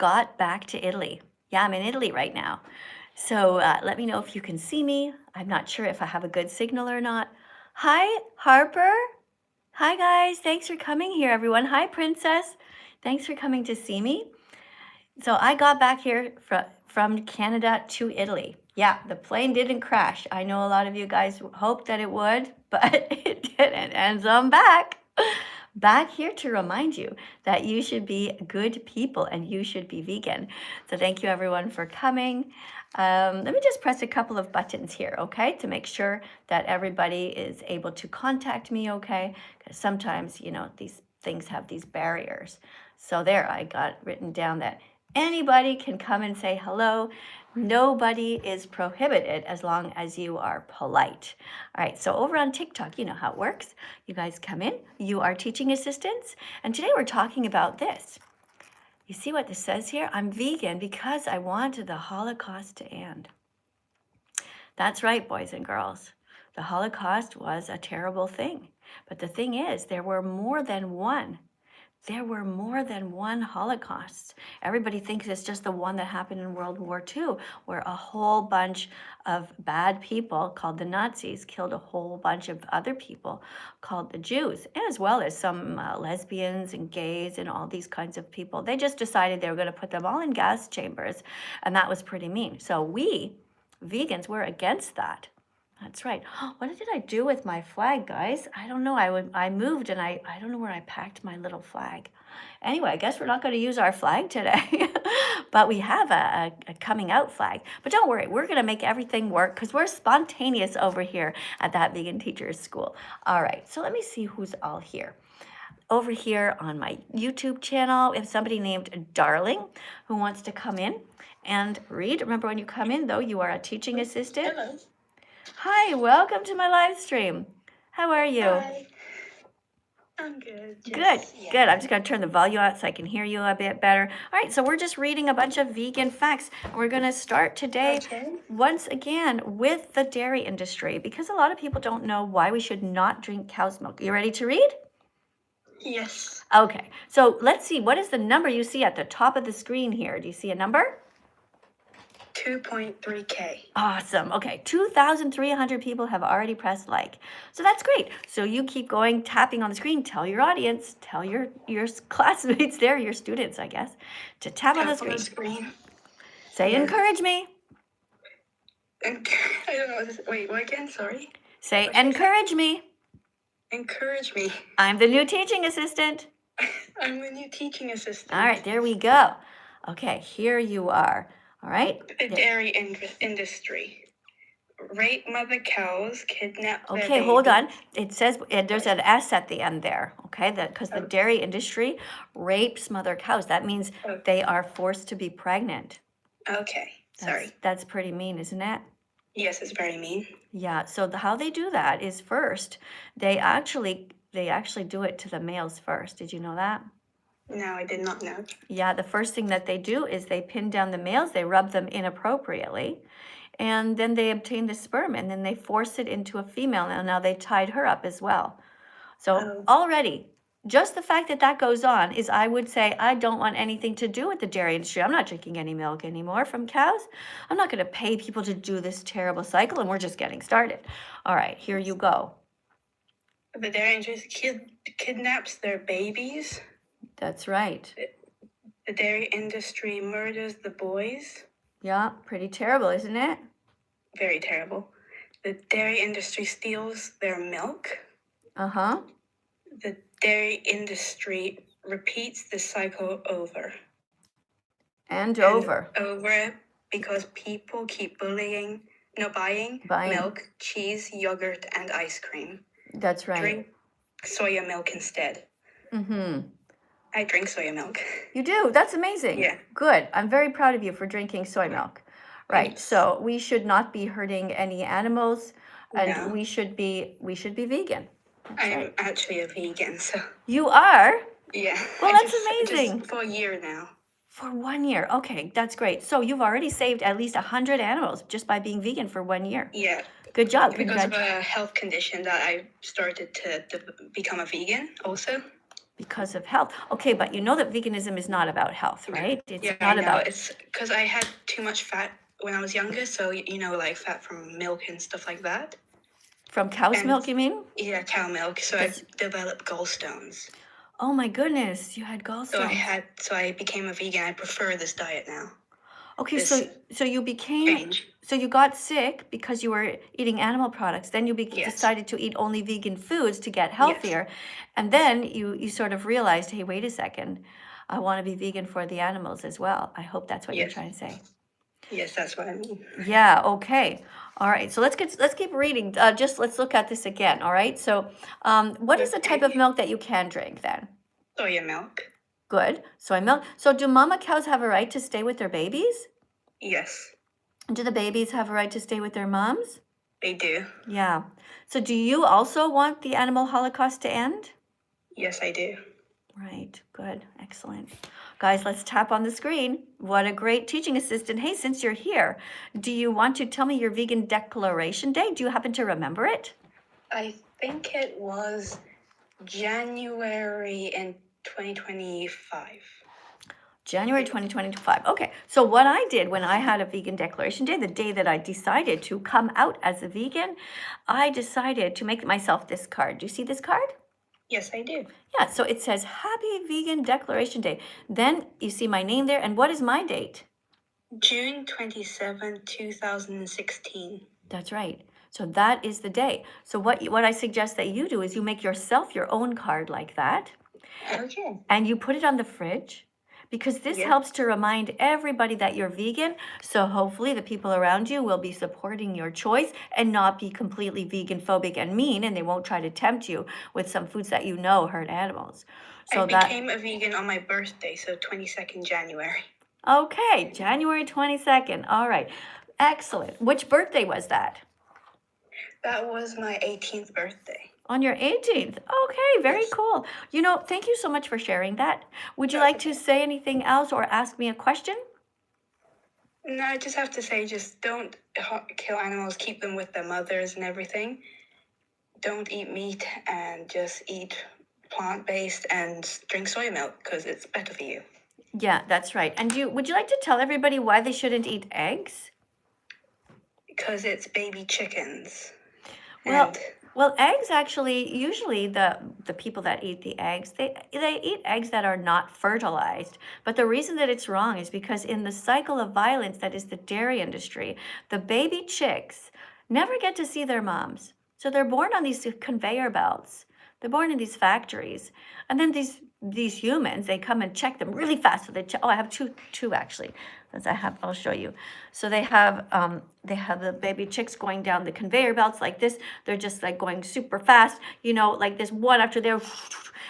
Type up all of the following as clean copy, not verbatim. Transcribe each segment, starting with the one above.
got back to Italy. Yeah, I'm in Italy right now. So let me know if you can see me. I'm not sure if I have a good signal or not. Hi, Harper. Hi, guys. Thanks for coming here, everyone. Hi, Princess. Thanks for coming to see me. So I got back here from Canada to Italy. Yeah, the plane didn't crash. I know a lot of you guys hoped that it would, but it didn't. And so I'm back here to remind you that you should be good people and you should be vegan. So thank you everyone for coming. Let me just press a couple of buttons here, okay, to make sure that everybody is able to contact me, okay? Because sometimes, you know, these things have these barriers. So there, I got written down that anybody can come and say hello. Nobody is prohibited as long as you are polite. All right, so over on TikTok, you know how it works. You guys come in, you are teaching assistants, and today we're talking about this. You see what this says here? I'm vegan because I wanted the Holocaust to end. That's right, boys and girls. The Holocaust was a terrible thing. But the thing is, there were more than one. There were more than one Holocaust. Everybody thinks it's just the one that happened in World War II, where a whole bunch of bad people called the Nazis killed a whole bunch of other people called the Jews, as well as some lesbians and gays and all these kinds of people. They just decided they were going to put them all in gas chambers, and that was pretty mean. So we, vegans, were against that. That's right. What did I do with my flag, guys? I don't know. I moved and I don't know where I packed my little flag. Anyway, I guess we're not going to use our flag today, but we have a coming out flag. But don't worry, we're going to make everything work because we're spontaneous over here at That Vegan Teacher's School. All right, so let me see who's all here. Over here on my YouTube channel, we have somebody named Darling who wants to come in and read. Remember, when you come in, though, you are a teaching assistant. Hello. Hi, welcome to my live stream. How are you? Hi. I'm good. Good. I'm just going to turn the volume out so I can hear you a bit better. All right, so we're just reading a bunch of vegan facts. We're going to start today once again with the dairy industry because a lot of people don't know why we should not drink cow's milk. You ready to read? Yes. Okay, so let's see. What is the number you see at the top of the screen here? Do you see a number? 2.3K. Awesome. Okay, 2,300 people have already pressed like. So that's great. So you keep going, tapping on the screen. Tell your audience, tell your classmates there, your students, I guess, to tap on the screen. Say, encourage me. I don't know. Wait, what again? Sorry. Say, encourage me. Encourage me. I'm the new teaching assistant. I'm the new teaching assistant. All right, there we go. Okay, here you are. All right. The dairy industry. Rape mother cows, kidnap their Okay, hold on. It says there's an S at the end there, okay? Because the dairy industry rapes mother cows. That means they are forced to be pregnant. Okay, sorry. That's pretty mean, isn't it? Yes, it's very mean. Yeah, so how they do that is first, they actually do it to the males first. Did you know that? No, I did not know. Yeah, the first thing that they do is they pin down the males, they rub them inappropriately, and then they obtain the sperm, and then they force it into a female, and now they tied her up as well. So already, just the fact that that goes on is, I would say, I don't want anything to do with the dairy industry. I'm not drinking any milk anymore from cows. I'm not going to pay people to do this terrible cycle, and we're just getting started. All right, here you go. The dairy industry kidnaps their babies. That's right. The dairy industry murders the boys. Yeah, pretty terrible, isn't it? Very terrible. The dairy industry steals their milk. Uh-huh. The dairy industry repeats the cycle over. And over. Over because people keep buying milk, cheese, yogurt, and ice cream. That's right. Drink soya milk instead. Mm-hmm. I drink soya milk. You do? That's amazing. Yeah. Good. I'm very proud of you for drinking soy milk. Right. So we should not be hurting any animals, and we should be vegan. I'm actually a vegan, so. You are? Yeah. Well, that's amazing. Just for a year now. For 1 year. Okay, that's great. So you've already saved at least 100 animals just by being vegan for 1 year. Yeah. Good job. Because of a health condition that I started to become a vegan also. Because of health. Okay, but you know that veganism is not about health, right? It's Yeah, not I know. about. It's because I had too much fat when I was younger. So, like fat from milk and stuff like that. From cow's And milk, you mean? yeah, cow milk. So I developed gallstones. Oh my goodness, you had gallstones. So I became a vegan. I prefer this diet now. Okay, This so you became change. so you got sick because you were eating animal products. Then you Yes. decided to eat only vegan foods to get healthier. And then you sort of realized, hey, wait a second, I want to be vegan for the animals as well. I hope that's what you're Yes. trying to say. Yes, that's what I mean. Yeah, okay. All right. So let's keep reading. Let's look at this again. All right. So what is the type of milk that you can drink then? Soya milk. Good. Soy milk. So do mama cows have a right to stay with their babies? Yes, Do the babies have a right to stay with their moms? they do. Yeah. So do you also want the animal holocaust to end? Yes, I do. Right. Good. Excellent. Guys, let's tap on the screen. What a great teaching assistant. Hey, since you're here, do you want to tell me your vegan declaration day? Do you happen to remember it? I think it was January in 2025. January 2025. Okay. So what I did when I had a vegan declaration day, the day that I decided to come out as a vegan, I decided to make myself this card. Do you see this card? Yes, I do. Yeah. So it says Happy Vegan Declaration Day. Then you see my name there. And what is my date? June 27, 2016. That's right. So that is the day. So what I suggest that you do is you make yourself your own card like that. Okay. And you put it on the fridge, because this helps to remind everybody that you're vegan. So hopefully the people around you will be supporting your choice and not be completely vegan phobic and mean, and they won't try to tempt you with some foods that you know hurt animals. So I became a vegan on my birthday, so 22nd January. Okay, January 22nd. All right. Excellent. Which birthday was that? That was my 18th birthday. On your 18th. Okay, very cool. Thank you so much for sharing that. Would you like to say anything else or ask me a question? No, I just have to say, just don't kill animals. Keep them with their mothers and everything. Don't eat meat and just eat plant-based and drink soy milk because it's better for you. Yeah, that's right. And would you like to tell everybody why they shouldn't eat eggs? Because it's baby chickens. Well, eggs actually, usually the people that eat the eggs, they eat eggs that are not fertilized. But the reason that it's wrong is because in the cycle of violence that is the dairy industry, the baby chicks never get to see their moms. So they're born on these conveyor belts. They're born in these factories. And then these humans, they come and check them really fast. So I have two actually. I'll show you. So they have the baby chicks going down the conveyor belts like this. They're just like going super fast, like this one after the other.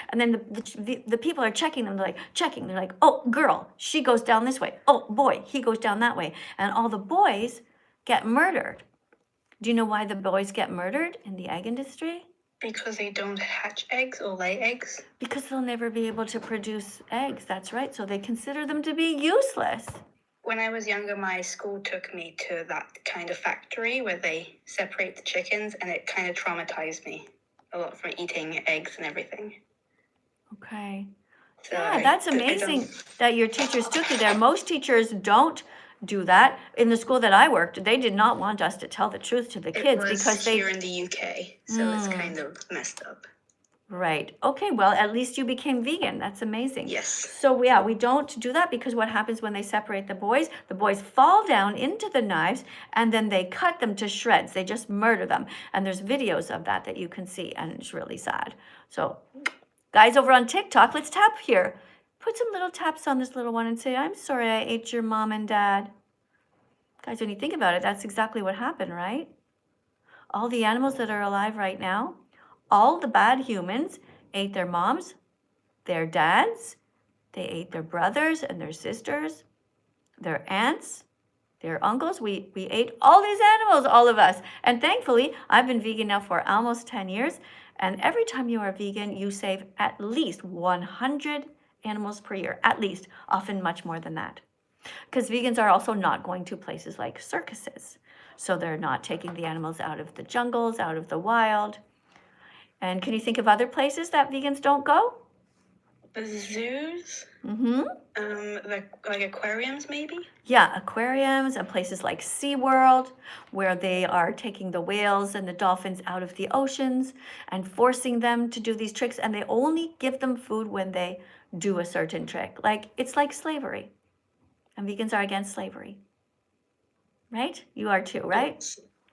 And then the people are checking them. They're like checking. They're like, oh, girl, she goes down this way. Oh, boy, he goes down that way. And all the boys get murdered. Do you know why the boys get murdered in the egg industry? Because they don't hatch eggs or lay eggs? Because they'll never be able to produce eggs. That's right. So they consider them to be useless. When I was younger, my school took me to that kind of factory where they separate the chickens, and it kind of traumatized me a lot from eating eggs and everything. Okay. So yeah, that's amazing that your teachers took you there. Most teachers don't do that. In the school that I worked, they did not want us to tell the truth to the kids because here in the UK, so it's kind of messed up. Right. Okay, well, at least you became vegan. That's amazing. Yes. So yeah, we don't do that because what happens when they separate the boys fall down into the knives and then they cut them to shreds. They just murder them. And there's videos of that you can see, and it's really sad. So guys over on TikTok, let's tap here. Put some little taps on this little one and say, I'm sorry I ate your mom and dad. Guys, when you think about it, that's exactly what happened, right? All the animals that are alive right now, all the bad humans ate their moms, their dads, they ate their brothers and their sisters, their aunts, their uncles. We ate all these animals, all of us. And thankfully, I've been vegan now for almost 10 years. And every time you are vegan, you save at least 100 animals per year, at least, often much more than that. Because vegans are also not going to places like circuses. So they're not taking the animals out of the jungles, out of the wild. And can you think of other places that vegans don't go? The zoos, Mm-hmm. like aquariums, maybe? Yeah, aquariums and places like SeaWorld, where they are taking the whales and the dolphins out of the oceans and forcing them to do these tricks, and they only give them food when they do a certain trick. Like, it's like slavery, and vegans are against slavery, right? You are too, right?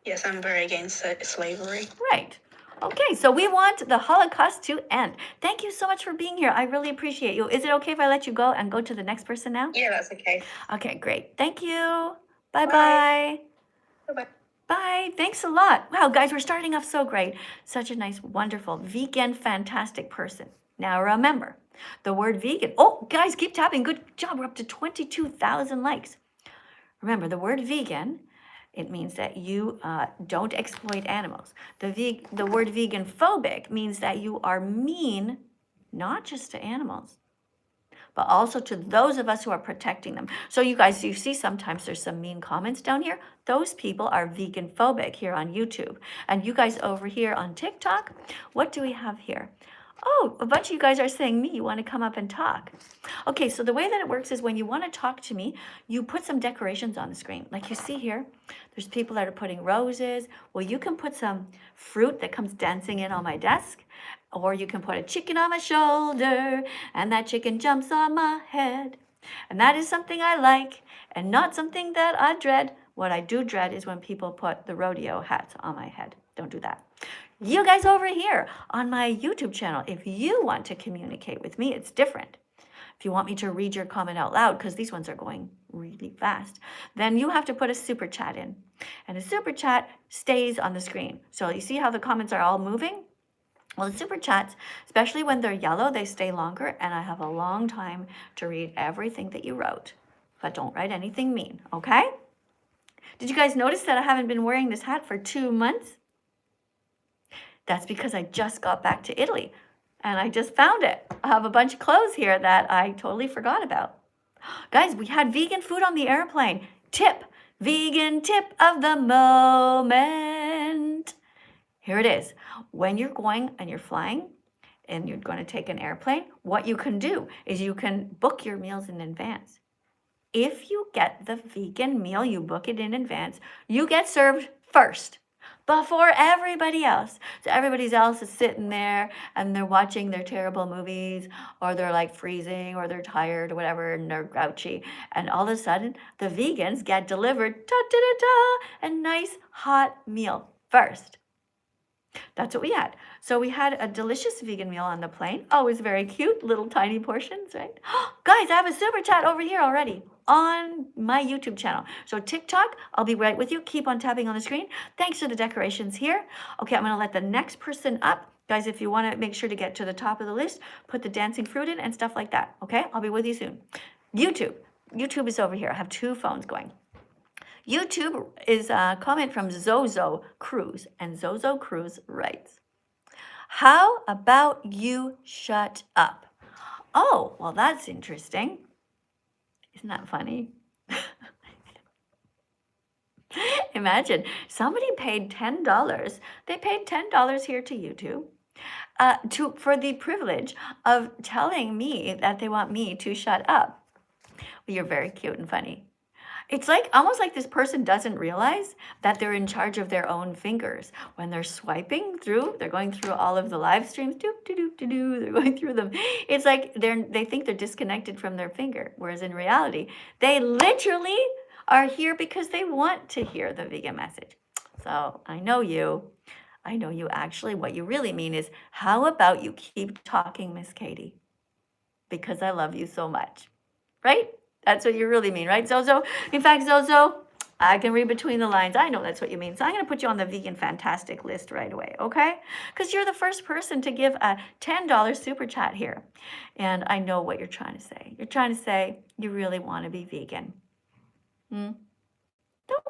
Yes, I'm very against slavery. Right. Okay, so we want the Holocaust to end. Thank you so much for being here. I really appreciate you. Is it okay if I let you go and go to the next person now? Yeah, that's okay. Okay, great. Thank you. Bye-bye. Bye-bye. Bye. Thanks a lot. Wow, guys, we're starting off so great. Such a nice, wonderful, vegan, fantastic person. Now remember, the word vegan. Oh, guys, keep tapping. Good job. We're up to 22,000 likes. Remember, the word vegan, it means that you don't exploit animals. The word veganphobic means that you are mean, not just to animals, but also to those of us who are protecting them. So you guys, you see sometimes there's some mean comments down here. Those people are veganphobic here on YouTube. And you guys over here on TikTok, what do we have here? Oh, a bunch of you guys are saying me, you want to come up and talk. Okay, so the way that it works is when you want to talk to me, you put some decorations on the screen. Like you see here, there's people that are putting roses. Well, you can put some fruit that comes dancing in on my desk, or you can put a chicken on my shoulder, and that chicken jumps on my head. And that is something I like, and not something that I dread. What I do dread is when people put the rodeo hats on my head. Don't do that. You guys over here on my YouTube channel, if you want to communicate with me, it's different. If you want me to read your comment out loud, because these ones are going really fast, then you have to put a super chat in. And a super chat stays on the screen. So you see how the comments are all moving? Well, the super chats, especially when they're yellow, they stay longer, and I have a long time to read everything that you wrote. But don't write anything mean, okay? Did you guys notice that I haven't been wearing this hat for 2 months? That's because I just got back to Italy, and I just found it. I have a bunch of clothes here that I totally forgot about. Guys, we had vegan food on the airplane. Tip, vegan tip of the moment. Here it is. When you're going and you're flying and you're going to take an airplane, what you can do is you can book your meals in advance. If you get the vegan meal, you book it in advance, you get served first before everybody else. So everybody else is sitting there and they're watching their terrible movies, or they're like freezing, or they're tired or whatever, and they're grouchy. And all of a sudden, the vegans get delivered a nice hot meal first. That's what we had. So we had a delicious vegan meal on the plane. Always very cute, little tiny portions, right? Guys, I have a super chat over here already on my YouTube channel. So TikTok, I'll be right with you. Keep on tapping on the screen. Thanks for the decorations here. Okay, I'm going to let the next person up. Guys, if you want to make sure to get to the top of the list, put the dancing fruit in and stuff like that. Okay, I'll be with you soon. YouTube is over here. I have 2 phones going. YouTube is a comment from Zozo Cruz, and Zozo Cruz writes, "How about you shut up?" Oh, well, that's interesting. Isn't that funny? Imagine somebody paid $10. They paid $10 here to YouTube for the privilege of telling me that they want me to shut up. Well, you're very cute and funny. It's like almost like this person doesn't realize that they're in charge of their own fingers. When they're swiping through, they're going through all of the live streams, they're going through them. It's like they think they're disconnected from their finger, whereas in reality, they literally are here because they want to hear the vegan message. So I know you. Actually, what you really mean is, how about you keep talking, Miss Katie? Because I love you so much, right? That's what you really mean, right, Zozo? In fact, Zozo, I can read between the lines. I know that's what you mean. So I'm going to put you on the Vegan Fantastic list right away, okay? Because you're the first person to give a $10 super chat here. And I know what you're trying to say. You're trying to say you really want to be vegan. Don't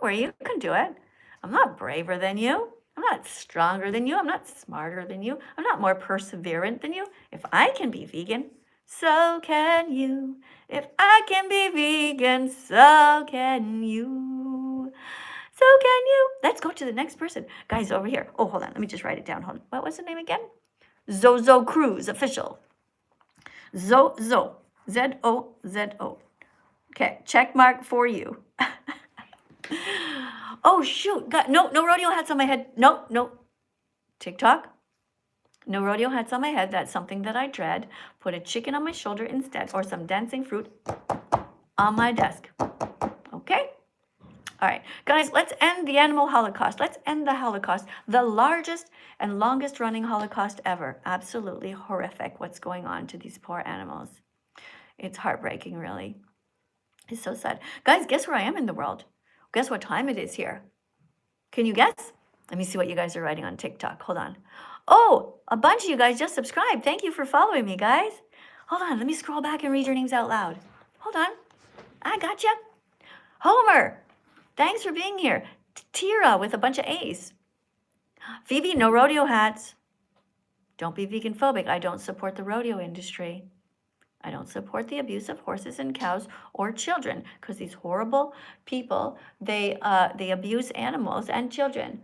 worry, you can do it. I'm not braver than you. I'm not stronger than you. I'm not smarter than you. I'm not more perseverant than you. If I can be vegan, so can you. If I can be vegan, so can you. So can you. Let's go to the next person. Guys, over here. Oh, hold on. Let me just write it down. Hold on. What was the name again? Zozo Cruz, official. Zo. Z-O-Z-O. Okay, check mark for you. Oh, shoot. God, no rodeo hats on my head. No. TikTok. No rodeo hats on my head. That's something that I dread. Put a chicken on my shoulder instead, or some dancing fruit on my desk. Okay? All right, guys, let's end the animal holocaust. Let's end the Holocaust, the largest and longest running Holocaust ever. Absolutely horrific what's going on to these poor animals. It's heartbreaking, really. It's so sad. Guys, guess where I am in the world? Guess what time it is here? Can you guess? Let me see what you guys are writing on TikTok. Hold on. Oh, a bunch of you guys just subscribed. Thank you for following me, guys. Hold on, let me scroll back and read your names out loud. Hold on. I gotcha. Homer, thanks for being here. Tira with a bunch of A's. Phoebe, no rodeo hats. Don't be vegan phobic. I don't support the rodeo industry. I don't support the abuse of horses and cows or children, because these horrible people, they abuse animals and children.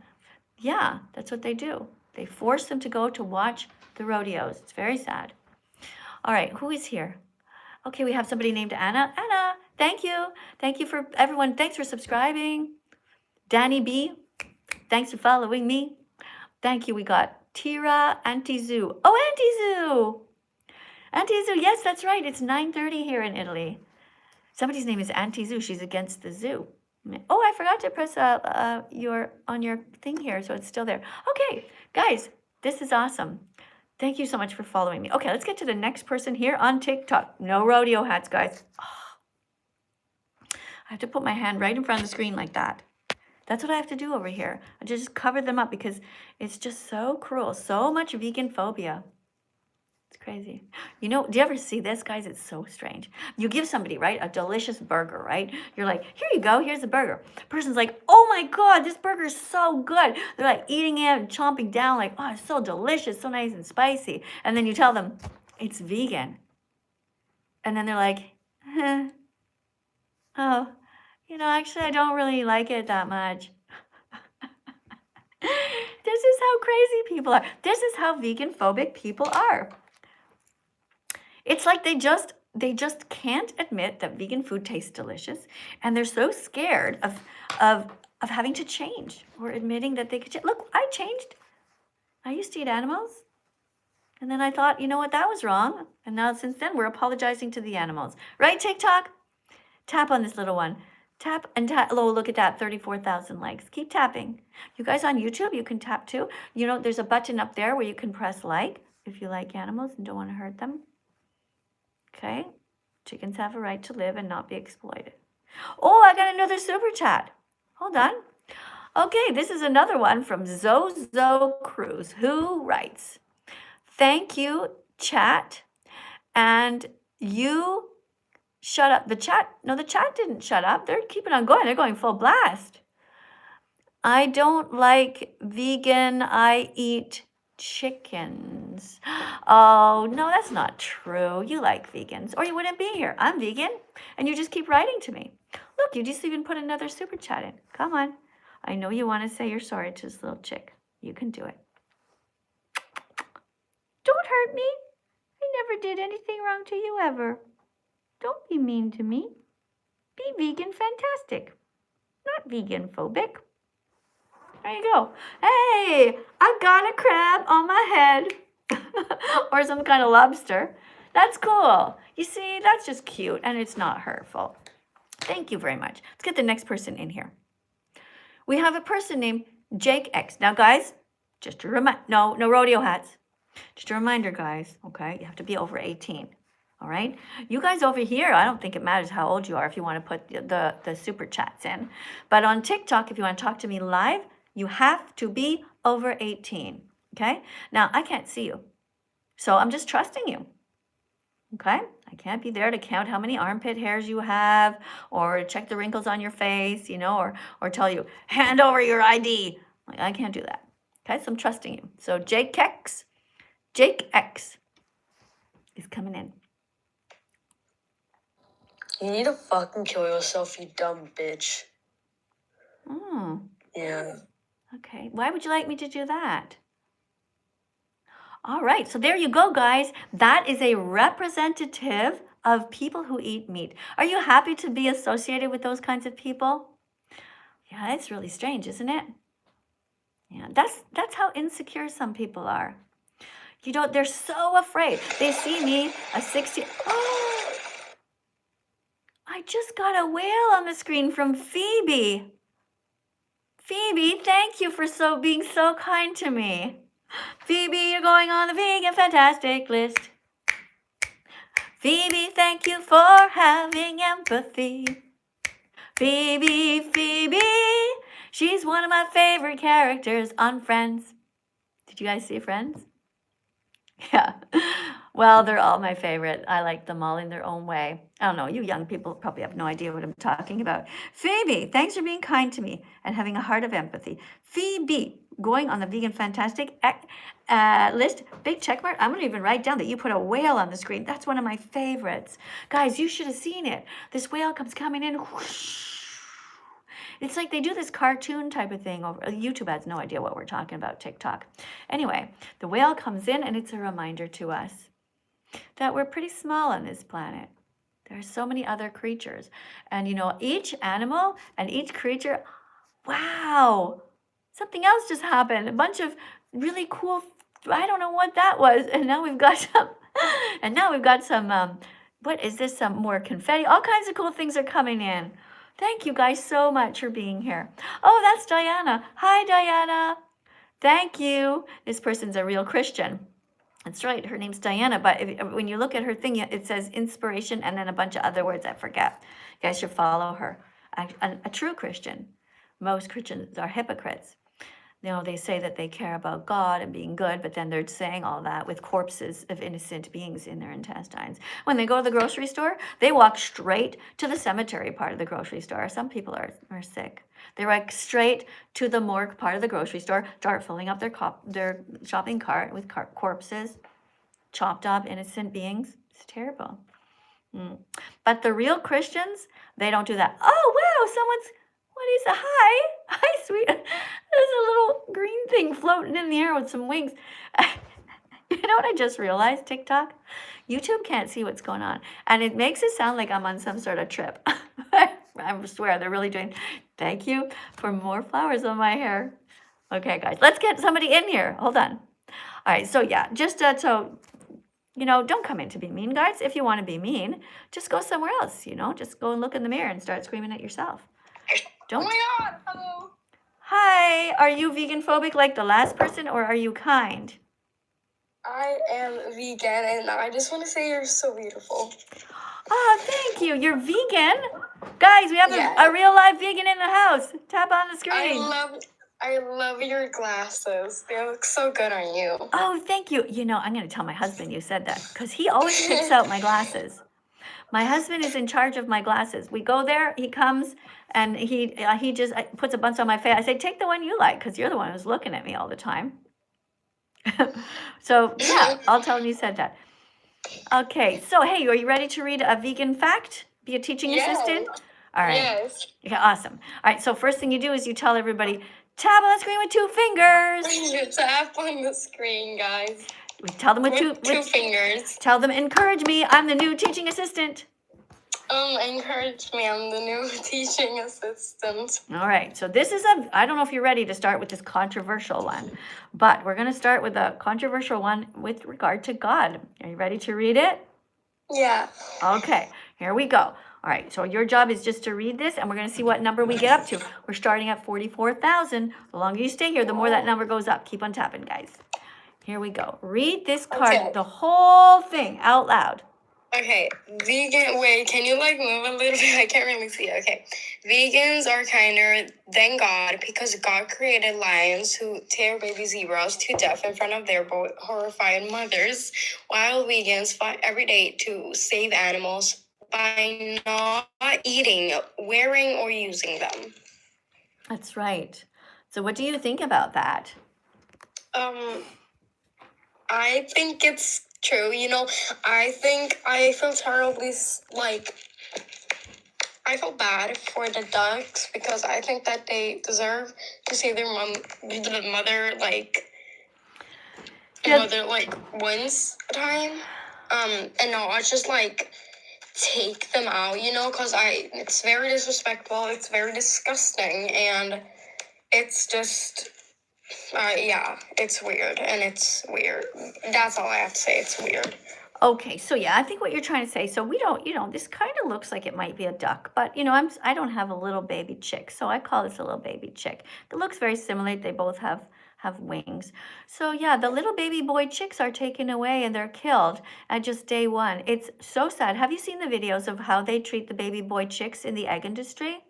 Yeah, that's what they do. They force them to go to watch the rodeos. It's very sad. All right, who is here? Okay, we have somebody named Anna. Anna, thank you. Thank you for everyone. Thanks for subscribing. Danny B, thanks for following me. Thank you. We got Tira, Auntie Zoo. Oh, Auntie Zoo. Auntie Zoo, yes, that's right. It's 9:30 here in Italy. Somebody's name is Auntie Zoo. She's against the zoo. Oh, I forgot to press on your thing here, so it's still there. Okay, guys, this is awesome. Thank you so much for following me. Okay, let's get to the next person here on TikTok. No rodeo hats, guys. Oh, I have to put my hand right in front of the screen like that. That's what I have to do over here. I just cover them up because it's just so cruel. So much vegan phobia. It's crazy. You know, do you ever see this, guys? It's so strange. You give somebody, right, a delicious burger, right? You're like, here you go, here's the burger. Person's like, oh my God, this burger is so good. They're like eating it and chomping down like, oh, it's so delicious, so nice and spicy. And then you tell them, it's vegan. And then they're like, oh, you know, actually, I don't really like it that much. This is how crazy people are. This is how vegan phobic people are. It's like they just can't admit that vegan food tastes delicious, and they're so scared of having to change or admitting that they could change. Look, I changed. I used to eat animals, and then I thought, you know what, that was wrong. And now since then, we're apologizing to the animals. Right, TikTok? Tap on this little one. Tap and tap. Oh, look at that, 34,000 likes. Keep tapping. You guys on YouTube, you can tap too. You know, there's a button up there where you can press like if you like animals and don't want to hurt them. Okay? Chickens have a right to live and not be exploited. Oh, I got another super chat. Hold on. Okay, this is another one from Zozo Cruz, who writes, thank you, chat, and you shut up. The chat didn't shut up. They're keeping on going. They're going full blast. I don't like vegan. I eat chickens. Oh, no, that's not true. You like vegans, or you wouldn't be here. I'm vegan, and you just keep writing to me. Look, you just even put another super chat in. Come on. I know you want to say you're sorry to this little chick. You can do it. Don't hurt me. I never did anything wrong to you ever. Don't be mean to me. Be vegan fantastic, not vegan phobic. There you go. Hey, I got a crab on my head. Or some kind of lobster. That's cool. You see, that's just cute and it's not hurtful. Thank you very much. Let's get the next person in here. We have a person named Jake X. Now, guys, just a reminder, no rodeo hats. Just a reminder, guys, okay? You have to be over 18, all right? You guys over here, I don't think it matters how old you are if you want to put the super chats in. But on TikTok, if you want to talk to me live, you have to be over 18, okay? Now, I can't see you, so I'm just trusting you, okay? I can't be there to count how many armpit hairs you have or check the wrinkles on your face, you know, or tell you, hand over your ID. Like, I can't do that, okay? So I'm trusting you. So Jake X is coming in. You need to fucking kill yourself, you dumb bitch. Oh. Yeah. Okay. Why would you like me to do that? All right, so there you go, guys. That is a representative of people who eat meat. Are you happy to be associated with those kinds of people? Yeah, it's really strange, isn't it? Yeah, that's how insecure some people are. They're so afraid. They see me, a 60. Oh, I just got a whale on the screen from Phoebe. Phoebe, thank you for being so kind to me. Phoebe, you're going on the Vegan Fantastic list. Phoebe, thank you for having empathy. Phoebe, she's one of my favorite characters on Friends. Did you guys see Friends? Yeah. Well, they're all my favorite. I like them all in their own way. I don't know. You young people probably have no idea what I'm talking about. Phoebe, thanks for being kind to me and having a heart of empathy. Phoebe, going on the Vegan Fantastic list, big check mark. I'm going to even write down that you put a whale on the screen. That's one of my favorites. Guys, you should have seen it. This whale comes coming in. Whoosh. It's like they do this cartoon type of thing over YouTube has no idea what we're talking about, TikTok. Anyway, the whale comes in and it's a reminder to us that we're pretty small on this planet. There are so many other creatures. And each animal and each creature, wow, something else just happened. A bunch of really cool, I don't know what that was. And now we've got some, what is this? Some more confetti. All kinds of cool things are coming in. Thank you guys so much for being here. Oh, that's Diana. Hi, Diana. Thank you. This person's a real Christian. That's right. Her name's Diana. But when you look at her thing, it says inspiration and then a bunch of other words I forget. You guys should follow her. A true Christian. Most Christians are hypocrites. They say that they care about God and being good, but then they're saying all that with corpses of innocent beings in their intestines. When they go to the grocery store, they walk straight to the cemetery part of the grocery store. Some people are sick. They walk straight to the morgue part of the grocery store, start filling up their shopping cart with corpses, chopped up innocent beings. It's terrible. But the real Christians, they don't do that. Oh, wow, what is a hi? Hi, sweet. There's a little green thing floating in the air with some wings. You know what I just realized, TikTok? YouTube can't see what's going on. And it makes it sound like I'm on some sort of trip. I swear, they're really doing, thank you for more flowers on my hair. Okay, guys, let's get somebody in here. Hold on. All right, so yeah, just don't come in to be mean, guys. If you want to be mean, just go somewhere else, just go and look in the mirror and start screaming at yourself. Don't. Oh my God! Hello. Hi, are you vegan phobic like the last person, or are you kind? I am vegan, and I just want to say you're so beautiful. Oh, thank you. You're vegan? Guys, we have a real live vegan in the house. Tap on the screen. I love your glasses. They look so good on you. Oh, thank you. I'm going to tell my husband you said that because he always picks out my glasses. My husband is in charge of my glasses. We go there, he comes, and he just puts a bunch on my face. I say, take the one you like because you're the one who's looking at me all the time. So, yeah, I'll tell him you said that. Okay, so, hey, are you ready to read a vegan fact? Be a teaching assistant? All right. Yes. Okay, awesome. All right, so first thing you do is you tell everybody, tap on the screen with 2 fingers. You tap on the screen, guys. We tell them with two fingers. Tell them, encourage me. I'm the new teaching assistant. Encourage me. I'm the new teaching assistant. All right. So this is I don't know if you're ready to start with this controversial one, but we're going to start with a controversial one with regard to God. Are you ready to read it? Yeah. Okay. Here we go. All right. So your job is just to read this, and we're going to see what number we get up to. We're starting at 44,000. The longer you stay here, the more that number goes up. Keep on tapping, guys. Here we go. Read this card, the whole thing out loud. Okay, wait, can you move a little bit? I can't really see. Okay, vegans are kinder than God because God created lions who tear baby zebras to death in front of their horrified mothers, while vegans fight every day to save animals by not eating, wearing, or using them. That's right. So what do you think about that? I think it's true. I think I feel terribly, I feel bad for the ducks because I think that they deserve to see their mother, and whether like wins a time, and not just like take them out, you know, because it's very disrespectful, it's very disgusting, and it's just, yeah, it's weird, and it's weird. That's all I have to say, it's weird. Okay, so yeah, I think what you're trying to say, so we don't, this kind of looks like it might be a duck, but I don't have a little baby chick, so I call this a little baby chick. It looks very similar. They both have wings. So yeah, the little baby boy chicks are taken away and they're killed at just day one. It's so sad. Have you seen the videos of how they treat the baby boy chicks in the egg industry?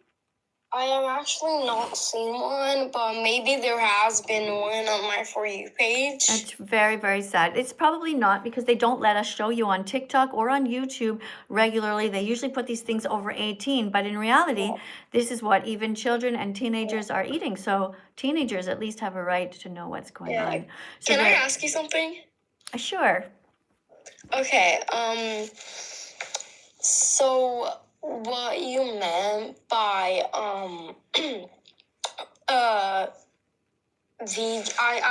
I have actually not seen one, but maybe there has been one on my For You page. It's very, very sad. It's probably not because they don't let us show you on TikTok or on YouTube regularly. They usually put these things over 18, but in reality, this is what even children and teenagers are eating. So teenagers at least have a right to know what's going on. So can I ask you something? Sure. Okay, so what you meant by I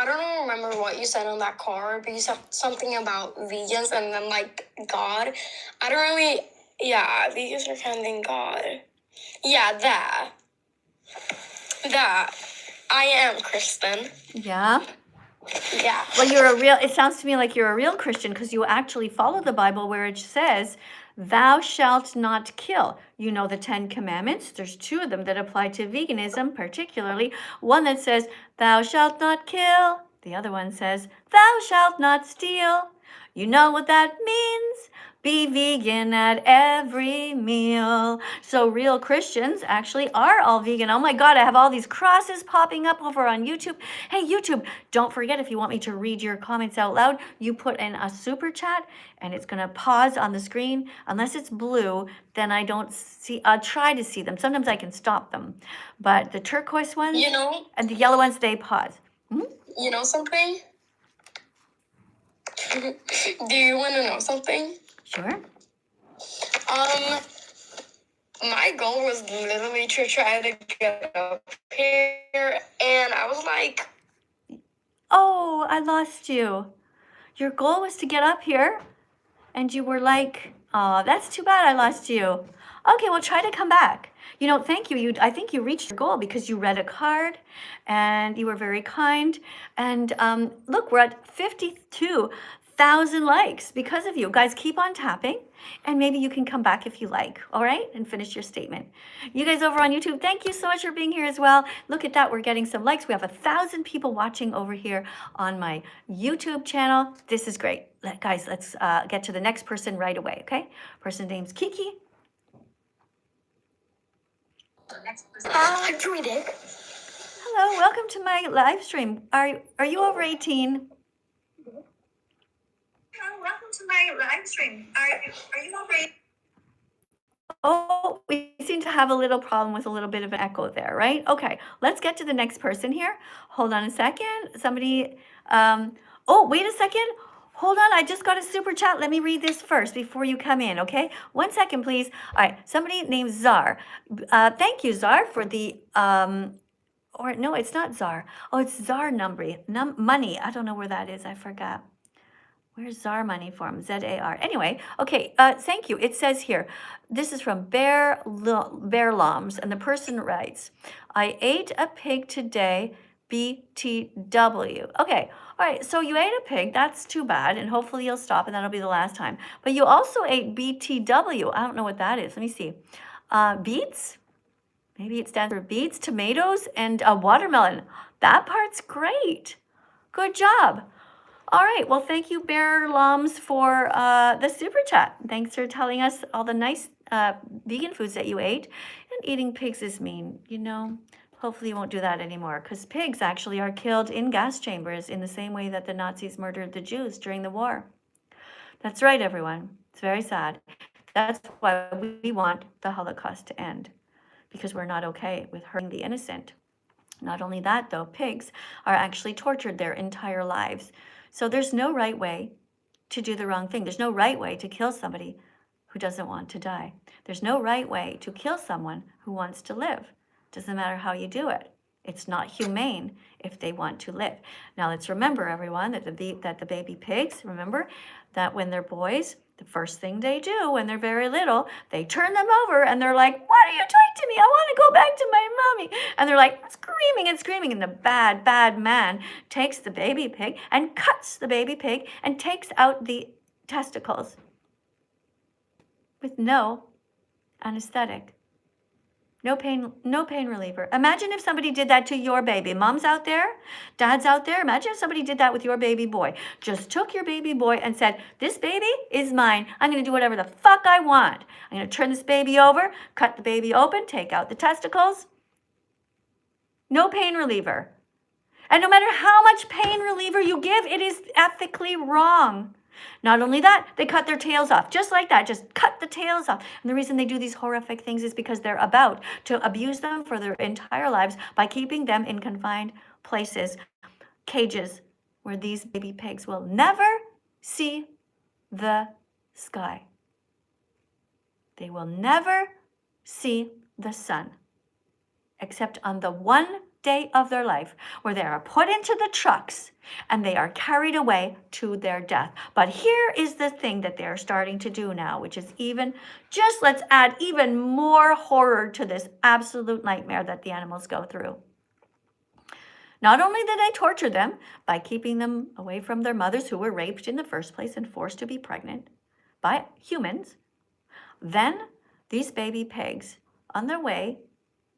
don't remember what you said on that card, but you said something about vegans and then like God. I don't really, yeah, vegans are founding God. Yeah, that. I am Kristen. Yeah. Yeah. Well, it sounds to me like you're a real Christian because you actually follow the Bible where it says, thou shalt not kill. You know the 10 commandments. There's 2 of them that apply to veganism, particularly. One that says, thou shalt not kill. The other one says, thou shalt not steal. You know what that means? Be vegan at every meal. So real Christians actually are all vegan. Oh my God, I have all these crosses popping up over on YouTube. Hey, YouTube, don't forget, if you want me to read your comments out loud, you put in a super chat and it's going to pause on the screen. Unless it's blue, then I don't see, I'll try to see them. Sometimes I can stop them. But the turquoise ones and the yellow ones, they pause. You know something? Do you want to know something? Sure. My goal was literally to try to get up here, and I was like, oh, I lost you. Your goal was to get up here, and you were like, oh, that's too bad I lost you. Okay, well, try to come back. Thank you. I think you reached your goal because you read a card, and you were very kind. And look, we're at 52,000 likes because of you. Guys, keep on tapping, and maybe you can come back if you like, all right? And finish your statement. You guys over on YouTube, thank you so much for being here as well. Look at that, we're getting some likes. We have 1,000 people watching over here on my YouTube channel. This is great. Guys, let's get to the next person right away, okay? Person name's Kiki. hi, Druidic. Hello, welcome to my live stream. Are you over 18? Welcome to my live stream. Are you over 18? Oh, we seem to have a little problem with a little bit of an echo there, right? Okay, let's get to the next person here. Hold on a second. Somebody, oh, wait a second. Hold on, I just got a super chat. Let me read this first before you come in, okay? 1 second, please. All right, somebody named Czar. Thank you, Czar, for the, or no, it's not Czar. Oh, it's Czar money. I don't know where that is, I forgot. Where's Czar money from? Z-A-R. Anyway, okay, thank you. It says here, this is from Bear Loms, and the person writes, I ate a pig today, BTW. Okay, all right, so you ate a pig. That's too bad, and hopefully you'll stop, and that'll be the last time. But you also ate BTW. I don't know what that is. Let me see. Beets? Maybe it stands for beets, tomatoes, and a watermelon. That part's great. Good job. All right, well, thank you, Bear Lums, for the super chat. Thanks for telling us all the nice vegan foods that you ate. And eating pigs is mean, Hopefully you won't do that anymore, because pigs actually are killed in gas chambers in the same way that the Nazis murdered the Jews during the war. That's right, everyone. It's very sad. That's why we want the Holocaust to end, because we're not okay with hurting the innocent. Not only that, though, pigs are actually tortured their entire lives. So there's no right way to do the wrong thing. There's no right way to kill somebody who doesn't want to die. There's no right way to kill someone who wants to live. Doesn't matter how you do it. It's not humane if they want to live. Now let's remember, everyone, that the baby pigs, remember that when they're boys, the first thing they do when they're very little, they turn them over and they're like, what are you doing to me? I want to go back to my mommy. And they're like screaming and screaming. And the bad, bad man takes the baby pig and cuts the baby pig and takes out the testicles with no anesthetic. No pain reliever. Imagine if somebody did that to your baby. Moms out there, dads out there, imagine if somebody did that with your baby boy. Just took your baby boy and said, this baby is mine. I'm going to do whatever the fuck I want. I'm going to turn this baby over, cut the baby open, take out the testicles. No pain reliever. And no matter how much pain reliever you give, it is ethically wrong. Not only that, they cut their tails off, just like that, just cut the tails off. And the reason they do these horrific things is because they're about to abuse them for their entire lives by keeping them in confined places, cages, where these baby pigs will never see the sky. They will never see the sun, except on the one day of their life where they are put into the trucks and they are carried away to their death. But here is the thing that they're starting to do now, which is let's add even more horror to this absolute nightmare that the animals go through. Not only did they torture them by keeping them away from their mothers who were raped in the first place and forced to be pregnant by humans, then these baby pigs on their way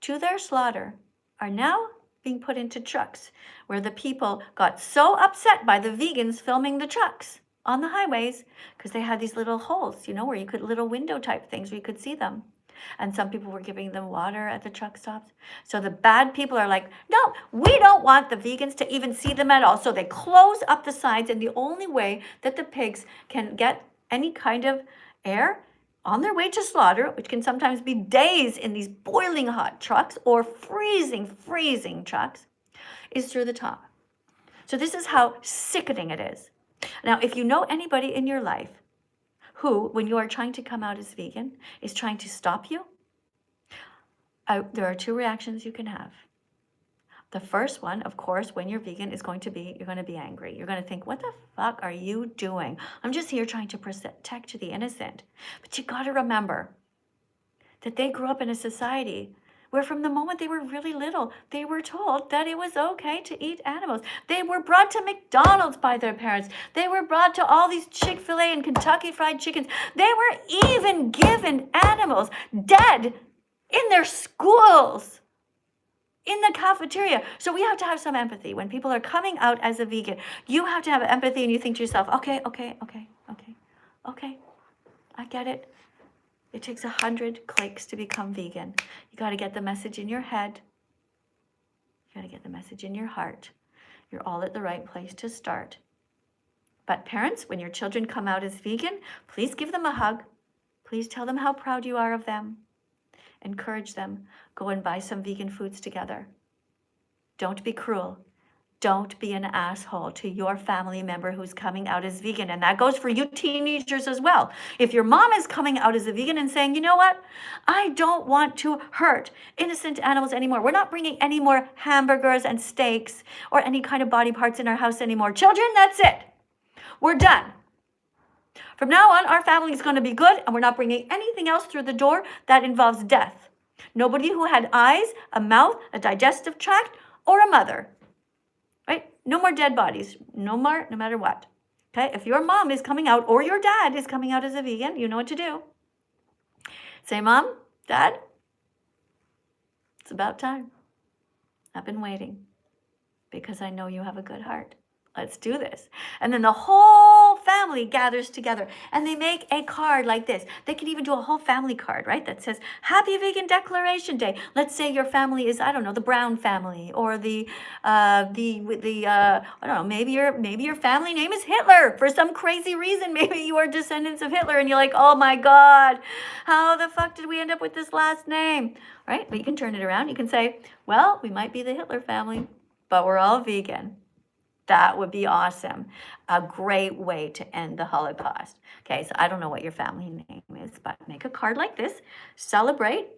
to their slaughter are now being put into trucks where the people got so upset by the vegans filming the trucks on the highways because they had these little holes, where you could, little window type things where you could see them. And some people were giving them water at the truck stops. So the bad people are like, no, we don't want the vegans to even see them at all. So they close up the sides, and the only way that the pigs can get any kind of air on their way to slaughter, which can sometimes be days in these boiling hot trucks or freezing trucks, is through the top. So this is how sickening it is. Now, if you know anybody in your life who, when you are trying to come out as vegan, is trying to stop you, there are two reactions you can have. The first one, of course, when you're vegan, is going to be, you're going to be angry. You're going to think, what the fuck are you doing? I'm just here trying to protect the innocent. But you got to remember that they grew up in a society where from the moment they were really little, they were told that it was okay to eat animals. They were brought to McDonald's by their parents. They were brought to all these Chick-fil-A and Kentucky Fried Chickens. They were even given animals dead in their schools, in the cafeteria. So we have to have some empathy. When people are coming out as a vegan, you have to have empathy, and you think to yourself, okay, I get it. It takes 100 clicks to become vegan. You got to get the message in your head. You got to get the message in your heart. You're all at the right place to start. But parents, when your children come out as vegan, please give them a hug. Please tell them how proud you are of them. Encourage them. Go and buy some vegan foods together. Don't be cruel. Don't be an asshole to your family member who's coming out as vegan. And that goes for you teenagers as well. If your mom is coming out as a vegan and saying, you know what? I don't want to hurt innocent animals anymore. We're not bringing any more hamburgers and steaks or any kind of body parts in our house anymore. Children, that's it. We're done. From now on, our family is going to be good, and we're not bringing anything else through the door that involves death. Nobody who had eyes, a mouth, a digestive tract, or a mother. Right? No more dead bodies. No more, no matter what. Okay? If your mom is coming out, or your dad is coming out as a vegan, you know what to do. Say, Mom, Dad, it's about time. I've been waiting because I know you have a good heart. Let's do this. And then the whole family gathers together and they make a card like this. They can even do a whole family card, right? That says, Happy Vegan Declaration Day. Let's say your family is, I don't know, the Brown family, or I don't know, maybe your family name is Hitler for some crazy reason. Maybe you are descendants of Hitler and you're like, oh my God, how the fuck did we end up with this last name? Right? But you can turn it around. You can say, well, we might be the Hitler family, but we're all vegan. That would be awesome. A great way to end the Holocaust. Okay, so I don't know what your family name is, but make a card like this. Celebrate,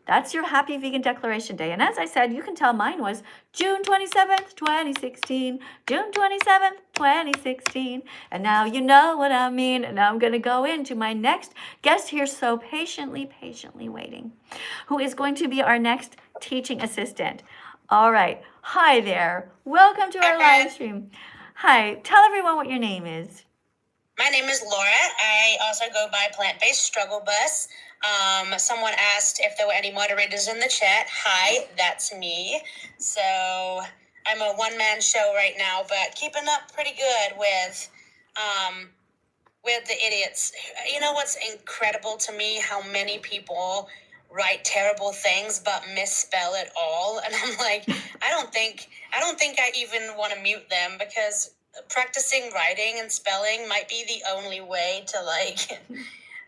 That's your happy vegan declaration day. And as I said, you can tell mine was June 27th, 2016. June 27th, 2016. And now you know what I mean. And now I'm going to go into my next guest here, so patiently waiting, who is going to be our next teaching assistant. All right. Hi there. Welcome to our live stream. Hi. Tell everyone what your name is. My name is Laura. I also go by Plant-Based Struggle Bus. Someone asked if there were any moderators in the chat. Hi, that's me. So I'm a one-man show right now, but keeping up pretty good with the idiots. You know what's incredible to me? How many people write terrible things but misspell it all, and I'm like, I don't think I even want to mute them, because practicing writing and spelling might be the only way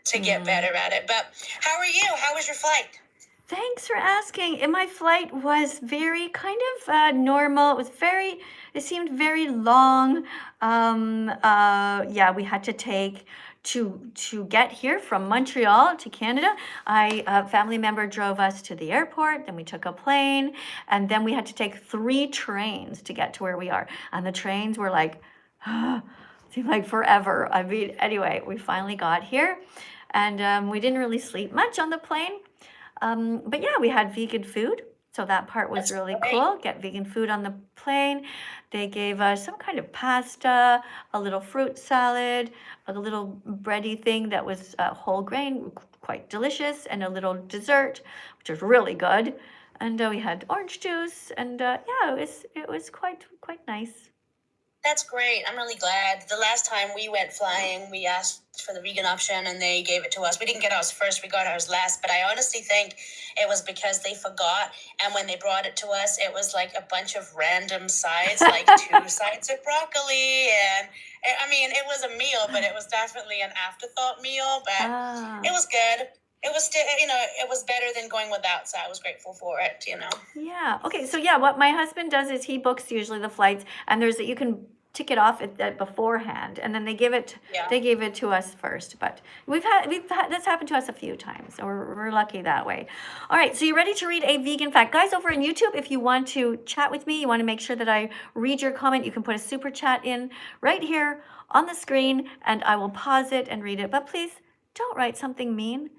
to get better at it. But how are you? How was your flight? Thanks for asking. And my flight was very kind of normal. It seemed very long. Yeah, we had to take to get here from Montreal to Canada. A family member drove us to the airport, then we took a plane, and then we had to take 3 trains to get to where we are. And the trains were like, seemed like forever. I mean, anyway, we finally got here, and we didn't really sleep much on the plane. But yeah, we had vegan food. So that part was really cool. Get vegan food on the plane. They gave us some kind of pasta, a little fruit salad, a little bready thing that was whole grain, quite delicious, and a little dessert, which was really good. And we had orange juice, and yeah, it was quite nice. That's great. I'm really glad. The last time we went flying, we asked for the vegan option and they gave it to us. We didn't get ours first, we got ours last, but I honestly think it was because they forgot. And when they brought it to us, it was like a bunch of random sides, like 2 sides of broccoli. And I mean, it was a meal, but it was definitely an afterthought meal, but it was good. It was still, it was better than going without, so I was grateful for it, Yeah. Okay. So yeah, what my husband does is he books usually the flights, and you can tick it off at beforehand, and then they give it to us first. But we've had that's happened to us a few times, so we're lucky that way. All right. So you ready to read a vegan fact, guys? Over on YouTube, if you want to chat with me, you want to make sure that I read your comment, you can put a super chat in right here on the screen, and I will pause it and read it. But please don't write something mean.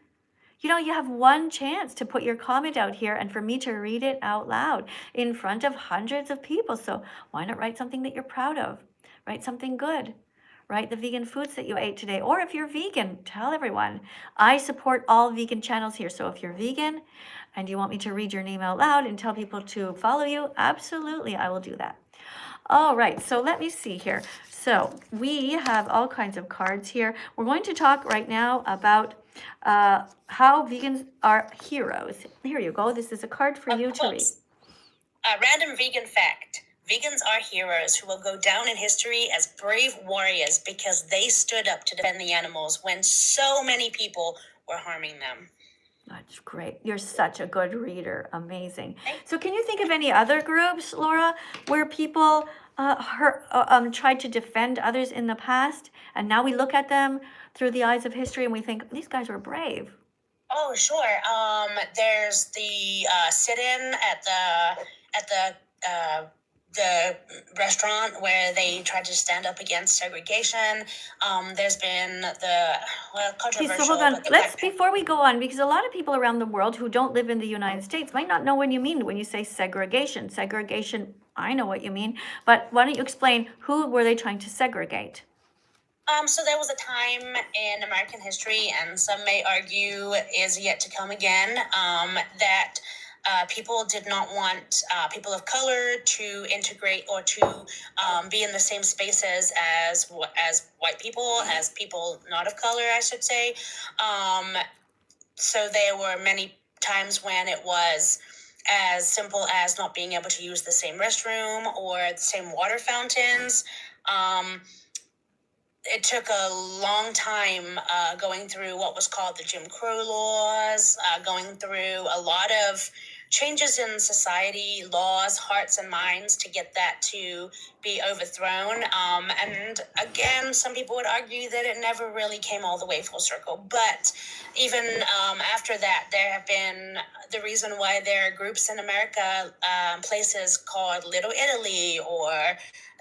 You have one chance to put your comment out here and for me to read it out loud in front of hundreds of people. So why not write something that you're proud of? Write something good. Write the vegan foods that you ate today. Or if you're vegan, tell everyone. I support all vegan channels here. So if you're vegan and you want me to read your name out loud and tell people to follow you, absolutely, I will do that. All right, so let me see here. So we have all kinds of cards here. We're going to talk right now about how vegans are heroes. Here you go. This is a card for you to read. A random vegan fact. Vegans are heroes who will go down in history as brave warriors because they stood up to defend the animals when so many people were harming them. That's great. You're such a good reader. Amazing. So can you think of any other groups, Laura, where people tried to defend others in the past, and now we look at them through the eyes of history and we think, these guys were brave? Oh, sure. There's the sit-in at the restaurant where they tried to stand up against segregation. There's been the controversial. Okay, so hold on. Before we go on, because a lot of people around the world who don't live in the United States might not know what you mean when you say segregation. Segregation, I know what you mean, but why don't you explain, who were they trying to segregate? So there was a time in American history, and some may argue is yet to come again, that people did not want people of color to integrate or to be in the same spaces as white people, as people not of color, I should say. So there were many times when it was as simple as not being able to use the same restroom or the same water fountains. It took a long time going through what was called the Jim Crow laws, going through a lot of changes in society, laws, hearts, and minds to get that to be overthrown. And again, some people would argue that it never really came all the way full circle. But even after that, there have been the reason why there are groups in America, places called Little Italy or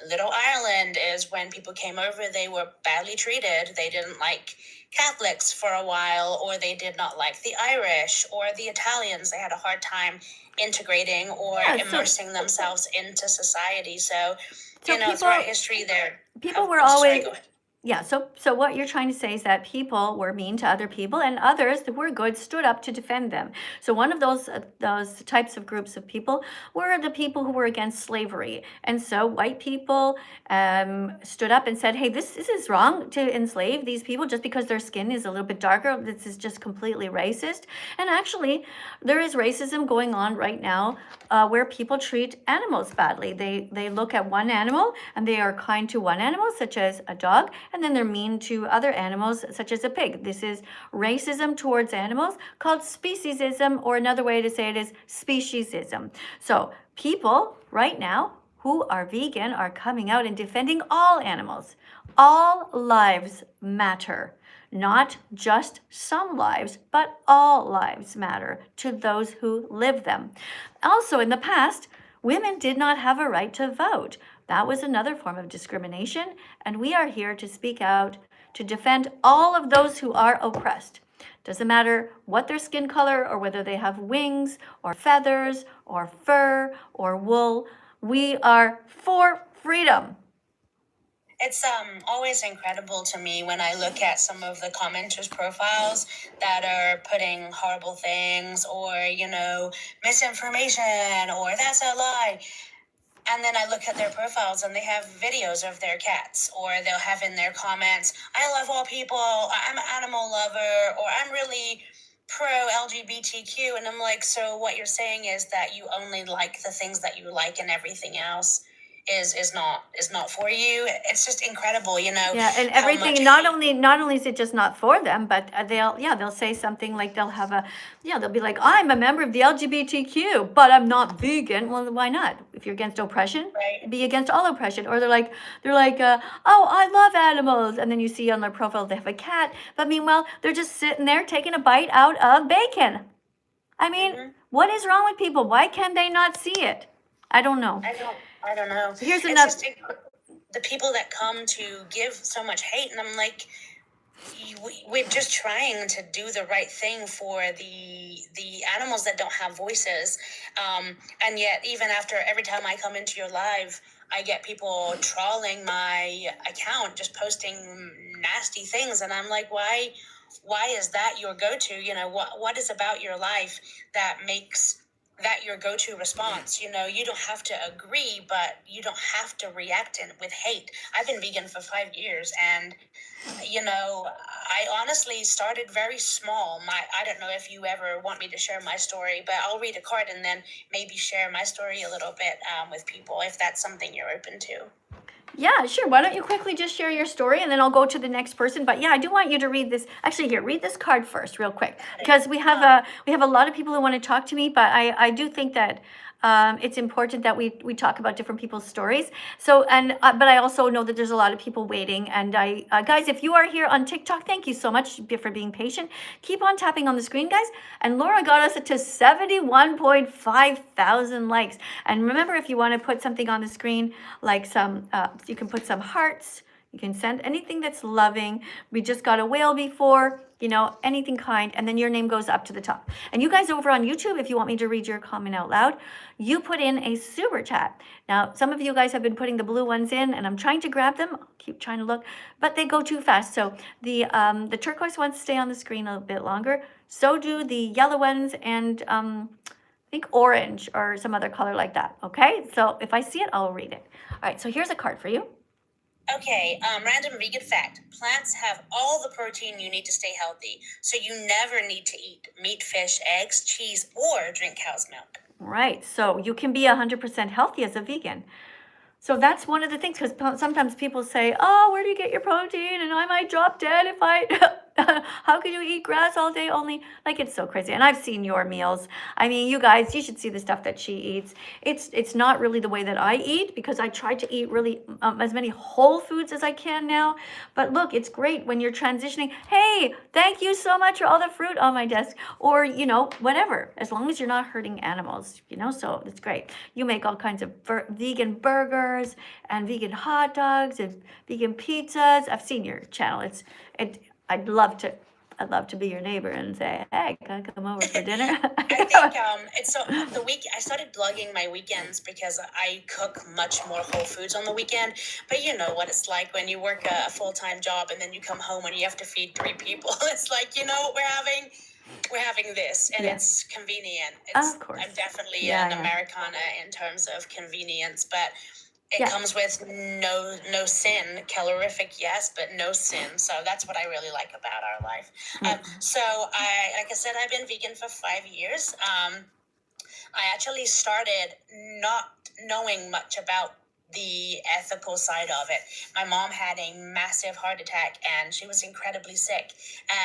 Little Ireland, is when people came over, they were badly treated. They didn't like Catholics for a while, or they did not like the Irish or the Italians. They had a hard time integrating or Yeah, so immersing themselves into society. So, so throughout people history, there. people were I'm sorry, always go ahead. yeah, so what you're trying to say is that people were mean to other people, and others that were good stood up to defend them. So one of those types of groups of people were the people who were against slavery, and so white people stood up and said, "Hey, this is wrong to enslave these people just because their skin is a little bit darker. This is just completely racist." And actually, there is racism going on right now, where people treat animals badly. They look at one animal and they are kind to one animal, such as a dog, and then they're mean to other animals, such as a pig. This is racism towards animals, called speciesism, or another way to say it is speciesism. So people right now who are vegan are coming out and defending all animals. All lives matter. Not just some lives, but all lives matter to those who live them. Also, in the past, women did not have a right to vote. That was another form of discrimination, and we are here to speak out to defend all of those who are oppressed. Doesn't matter what their skin color or whether they have wings or feathers or fur or wool. We are for freedom. It's always incredible to me when I look at some of the commenters' profiles that are putting horrible things, or misinformation, or that's a lie. And then I look at their profiles and they have videos of their cats, or they'll have in their comments, "I love all people," or "I'm an animal lover," or "I'm really pro LGBTQ." And I'm like, so what you're saying is that you only like the things that you like, and everything else is not for you. It's just incredible, Yeah, and how much everything, not only is it just not for them, but they'll say something like they'll be like, "I'm a member of the LGBTQ, but I'm not vegan." Well, why not? If you're against oppression, Right. be against all oppression. Or they're like, "Oh, I love animals," and then you see on their profile they have a cat, but meanwhile they're just sitting there taking a bite out of bacon. I mean, what is wrong with people? Why can they not see it? I don't know. I don't know. Here's It's another. just the people that come to give so much hate, and I'm like, we're just trying to do the right thing for the animals that don't have voices, and yet even after every time I come into your live, I get people trawling my account, just posting nasty things, and I'm like, why is that your go-to? What is about your life that makes that your go-to response? You don't have to agree, but you don't have to react with hate. I've been vegan for 5 years, and I honestly started very small. I don't know if you ever want me to share my story, but I'll read a card and then maybe share my story a little bit with people, if that's something you're open to. Yeah, sure. Why don't you quickly just share your story, and then I'll go to the next person. But yeah, I do want you to read this. Actually, here, read this card first, real quick, because we have a lot of people who want to talk to me. But I do think that it's important that we talk about different people's stories. So, but I also know that there's a lot of people waiting. And guys, if you are here on TikTok, thank you so much for being patient. Keep on tapping on the screen, guys. And Laura got us to 71.5 thousand likes. And remember, if you want to put something on the screen, like you can put some hearts. You can send anything that's loving. We just got a whale before, anything kind, and then your name goes up to the top. And you guys over on YouTube, if you want me to read your comment out loud, you put in a super chat. Now, some of you guys have been putting the blue ones in, and I'm trying to grab them. I'll keep trying to look, but they go too fast. So the turquoise ones stay on the screen a bit longer. So do the yellow ones, and I think orange or some other color like that. Okay, so if I see it, I'll read it. All right, so here's a card for you. Okay, random vegan fact. Plants have all the protein you need to stay healthy, so you never need to eat meat, fish, eggs, cheese, or drink cow's milk. Right, so you can be 100% healthy as a vegan. So that's one of the things, because sometimes people say, "Oh, where do you get your protein? And I might drop dead if I..." How could you eat grass all day only? Like, it's so crazy. And I've seen your meals. I mean, you guys, you should see the stuff that she eats. It's not really the way that I eat, because I try to eat really as many whole foods as I can now. But look, it's great when you're transitioning. Hey, thank you so much for all the fruit on my desk, or, you know, whatever, as long as you're not hurting animals, you know, so it's great. You make all kinds of vegan burgers and vegan hot dogs and vegan pizzas. I've seen your channel. I'd love to be your neighbor and say, hey, can I come over for dinner? I think it's so the week I started blogging my weekends because I cook much more whole foods on the weekend. But you know what it's like when you work a full-time job and then you come home and you have to feed 3 people. It's like, you know what we're having this, and Yeah. it's convenient. Of course. I'm definitely Yeah, an yeah. Americana in terms of convenience, but it Yeah. comes with no sin. Calorific, yes, but no sin. So that's what I really like about our life. So like I said, I've been vegan for 5 years. I actually started not knowing much about the ethical side of it. My mom had a massive heart attack and she was incredibly sick.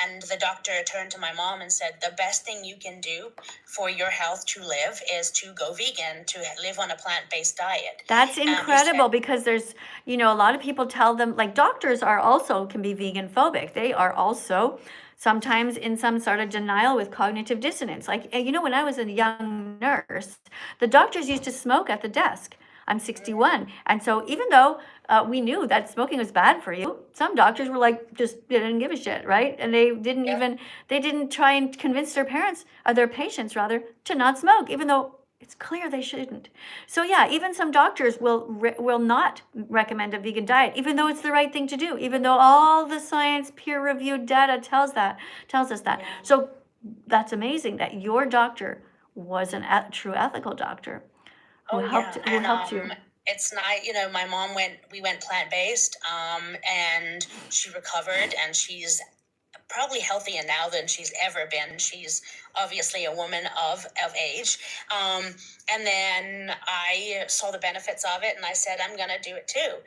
And the doctor turned to my mom and said, the best thing you can do for your health to live is to go vegan, to live on a plant-based diet. That's He said- incredible, because there's, you know, a lot of people tell them, like, doctors are also can be vegan phobic. They are also sometimes in some sort of denial with cognitive dissonance. Like, you know, when I was a young nurse, the doctors used to smoke at the desk. I'm 61. And so even though we knew that smoking was bad for you, some doctors were like, just didn't give a shit, right? And they didn't they didn't try and convince their parents, or their patients rather, to not smoke, even though it's clear they shouldn't. So yeah, even some doctors will not recommend a vegan diet, even though it's the right thing to do, even though all the science, peer-reviewed data tells us that. So that's amazing that your doctor was a true ethical doctor who helped you. It's not, you know, my mom we went plant-based, and she recovered, and she's probably healthier now than she's ever been. She's obviously a woman of age. And then I saw the benefits of it and I said, I'm going to do it too.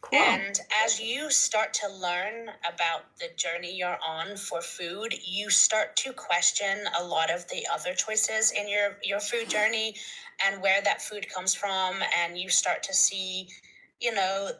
Cool. And as you start to learn about the journey you're on for food, you start to question a lot of the other choices in your food journey and where that food comes from. And you start to see, you know,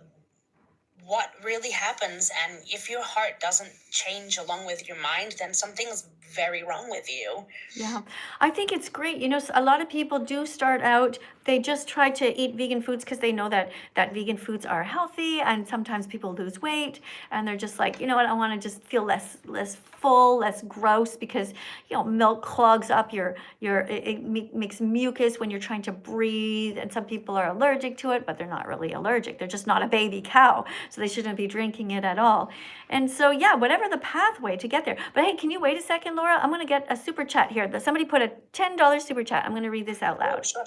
what really happens. And if your heart doesn't change along with your mind, then something's very wrong with you. Yeah, I think it's great. You know, a lot of people do start out, they just try to eat vegan foods because they know that vegan foods are healthy, and sometimes people lose weight and they're just like, you know what, I want to just feel less full, less gross, because, you know, milk clogs up it makes mucus when you're trying to breathe, and some people are allergic to it, but they're not really allergic. They're just not a baby cow, so they shouldn't be drinking it at all. And so, yeah, whatever the pathway to get there. But hey, can you wait a second, Laura? I'm going to get a super chat here. Somebody put a $10 super chat. I'm going to read this out loud. Sure.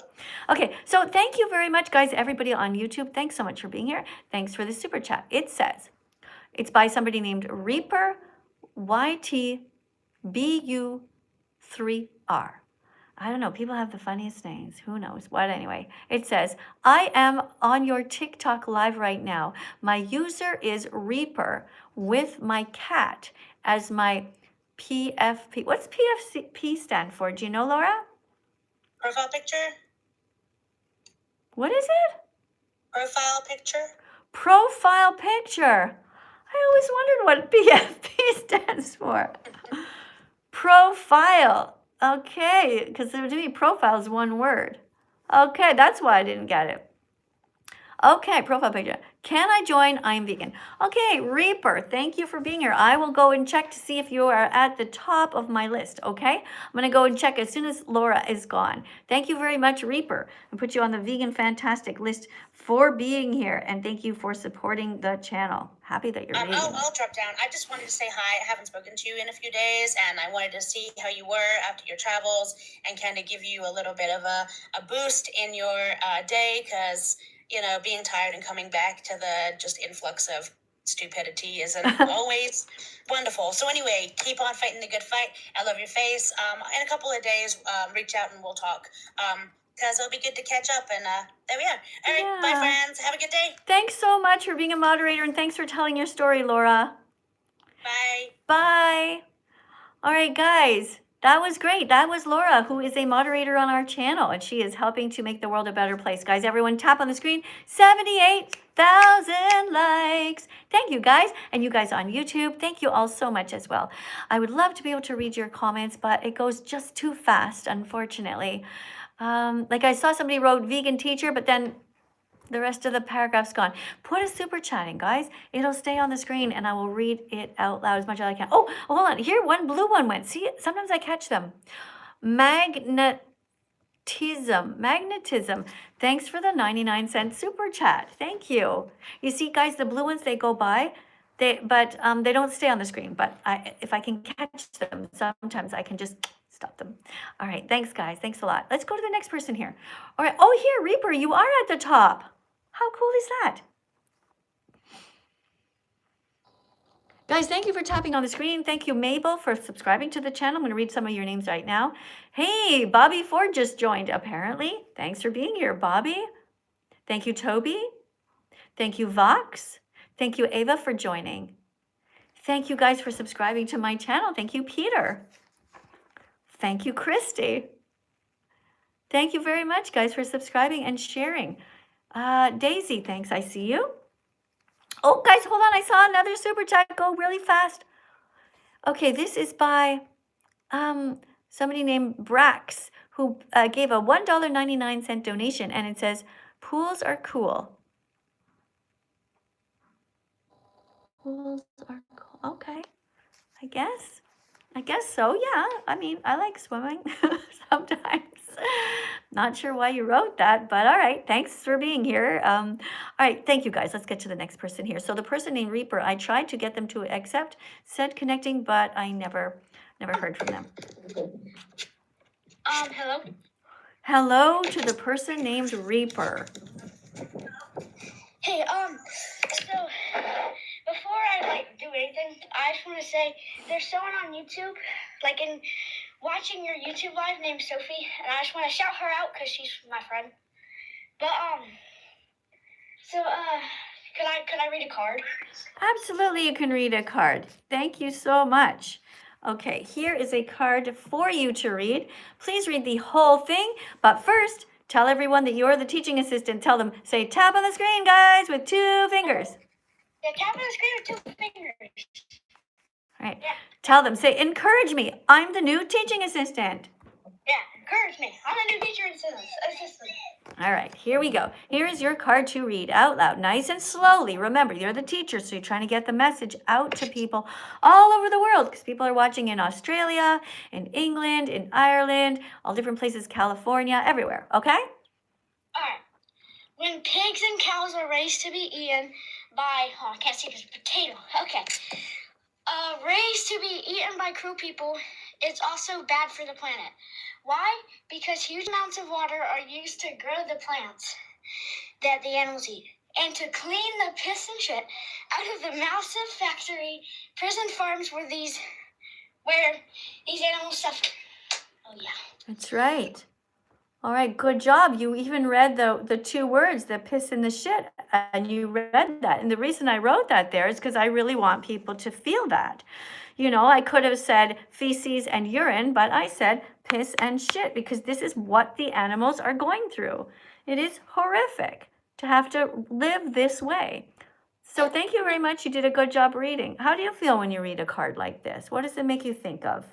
Okay, so thank you very much, guys, everybody on YouTube. Thanks so much for being here. Thanks for the super chat. It says, it's by somebody named Reaper YTBU3R. I don't know. People have the funniest names. Who knows? What anyway? It says, I am on your TikTok live right now. My user is Reaper with my cat as my PFP. What's PFP stand for? Do you know, Laura? Profile picture? What is it? Profile picture? Profile picture. I always wondered what PFP stands for. Profile. Okay, because to me, profile is one word. Okay, that's why I didn't get it. Okay, profile picture. Can I join? I'm vegan. Okay, Reaper, thank you for being here. I will go and check to see if you are at the top of my list, okay? I'm going to go and check as soon as Laura is gone. Thank you very much, Reaper. I put you on the Vegan-Fantastic list for being here, and thank you for supporting the channel. Happy that you're vegan. I'll drop down. I just wanted to say hi. I haven't spoken to you in a few days, and I wanted to see how you were after your travels and kind of give you a little bit of a boost in your day, because, you know, being tired and coming back to the just influx of stupidity isn't always wonderful. So anyway, keep on fighting the good fight. I love your face. In a couple of days, reach out and we'll talk. Because it'll be good to catch up. And there we are. All right, bye, friends. Have a good day. Thanks so much for being a moderator, and thanks for telling your story, Laura. Bye. Bye. All right, guys. That was great. That was Laura, who is a moderator on our channel, and she is helping to make the world a better place. Guys, everyone tap on the screen. 78,000 likes. Thank you, guys. And you guys on YouTube, thank you all so much as well. I would love to be able to read your comments, but it goes just too fast, unfortunately. Like I saw somebody wrote vegan teacher, but then the rest of the paragraph's gone. Put a super chat in, guys. It'll stay on the screen and I will read it out loud as much as I can. Oh, hold on. Here, one blue one went. See, sometimes I catch them. Magnetism. Thanks for the 99-cent super chat. Thank you. You see, guys, the blue ones, they go by. They don't stay on the screen. But if I can catch them, sometimes I can just stop them. All right. Thanks, guys. Thanks a lot. Let's go to the next person here. All right. Oh, here, Reaper, you are at the top. How cool is that? Guys, thank you for tapping on the screen. Thank you, Mabel, for subscribing to the channel. I'm going to read some of your names right now. Hey, Bobby Ford just joined, apparently. Thanks for being here, Bobby. Thank you, Toby. Thank you, Vox. Thank you, Ava, for joining. Thank you, guys, for subscribing to my channel. Thank you, Peter. Thank you, Christy. Thank you very much, guys, for subscribing and sharing. Daisy, thanks. I see you. Oh, guys, hold on. I saw another super chat go really fast. Okay, this is by somebody named Brax, who gave a $1.99 donation, and it says, pools are cool. Pools are cool. Okay, I guess so, yeah. I mean, I like swimming sometimes. Not sure why you wrote that, but all right. Thanks for being here. All right, thank you, guys. Let's get to the next person here. So the person named Reaper, I tried to get them to accept said connecting, but I never heard from them. Hello? Hello to the person named Reaper. Hey, so before I do anything, I just want to say there's someone on YouTube, in watching your YouTube live named Sophie, and I just want to shout her out because she's my friend. But could I read a card? Absolutely, you can read a card. Thank you so much. Okay, here is a card for you to read. Please read the whole thing, but first, tell everyone that you're the teaching assistant. Tell them, say tap on the screen, guys, with 2 fingers. Yeah, tap on the screen with 2 fingers. All right. Yeah. Tell them, say encourage me. I'm the new teaching assistant. Yeah, encourage me. I'm a new teacher assistant. All right, here we go. Here is your card to read out loud, nice and slowly. Remember, you're the teacher, so you're trying to get the message out to people all over the world, because people are watching in Australia, in England, in Ireland, all different places, California, everywhere, okay? All right. When pigs and cows are raised to be eaten by, I can't see this potato. Okay. Raised to be eaten by cruel people, it's also bad for the planet. Why? Because huge amounts of water are used to grow the plants that the animals eat, and to clean the piss and shit out of the massive factory prison farms where these animals suffer. Oh yeah. That's right. All right, good job. You even read the 2 words, the piss and the shit, and you read that. And the reason I wrote that there is because I really want people to feel that. You know, I could have said feces and urine, but I said piss and shit because this is what the animals are going through. It is horrific to have to live this way. So thank you very much. You did a good job reading. How do you feel when you read a card like this? What does it make you think of?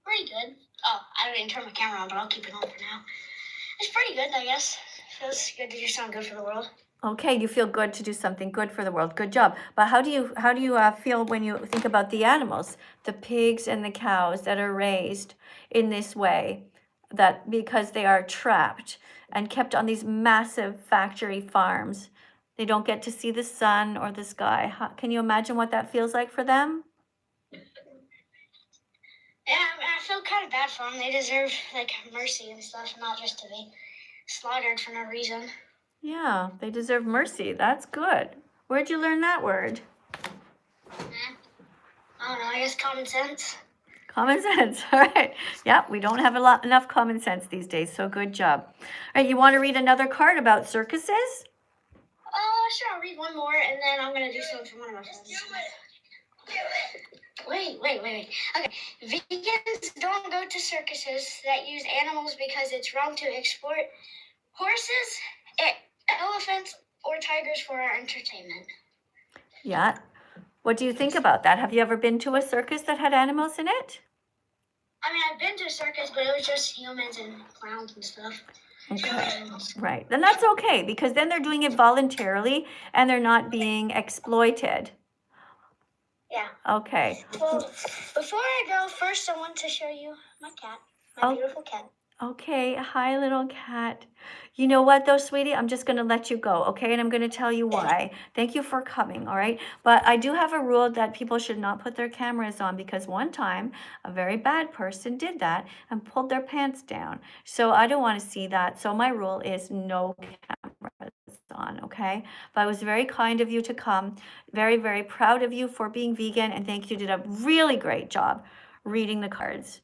Pretty good. Oh, I didn't turn my camera on, but I'll keep it on for now. It's pretty good, I guess. Feels good to do something good for the world. Okay, you feel good to do something good for the world. Good job. But how do you feel when you think about the animals, the pigs and the cows that are raised in this way, that because they are trapped and kept on these massive factory farms, they don't get to see the sun or the sky. Can you imagine what that feels like for them? Yeah, I feel kind of bad for them. They deserve mercy and stuff, not just to be slaughtered for no reason. Yeah, they deserve mercy. That's good. Where'd you learn that word? I don't know, I guess common sense. Common sense. All right. Yeah, we don't have enough common sense these days, so good job. All right, you want to read another card about circuses? Sure, I'll read one more, and then I'm going to do something for one of my friends. Wait. Okay. Vegans don't go to circuses that use animals because it's wrong to exploit horses, elephants, or tigers for our entertainment. Yeah. What do you think about that? Have you ever been to a circus that had animals in it? I mean, I've been to a circus, but it was just humans and clowns and stuff. Okay. Right. Then that's okay, because then they're doing it voluntarily and they're not being exploited. Yeah. Okay. Well, before I go, first I want to show you my cat, my beautiful cat. Okay. Hi, little cat. You know what, though, sweetie? I'm just going to let you go, okay? And I'm going to tell you why. Thank you for coming, all right? But I do have a rule that people should not put their cameras on, because one time a very bad person did that and pulled their pants down. So I don't want to see that. So my rule is no cameras on, okay? But it was very kind of you to come. Very, very proud of you for being vegan, and thank you. You did a really great job reading the cards.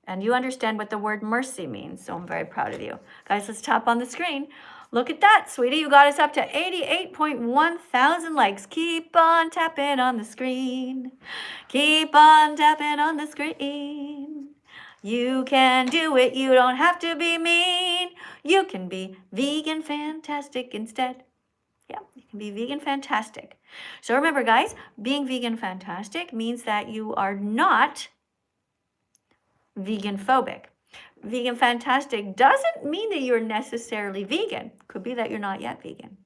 And you understand what the word mercy means, so I'm very proud of you. Guys, let's tap on the screen. Look at that, sweetie. You got us up to 88.1 thousand likes. Keep on tapping on the screen. Keep on tapping on the screen. You can do it. You don't have to be mean. You can be vegan fantastic instead. Yeah, you can be vegan fantastic. So remember, guys, being vegan fantastic means that you are not vegan phobic. Vegan fantastic doesn't mean that you're necessarily vegan. Could be that you're not yet vegan.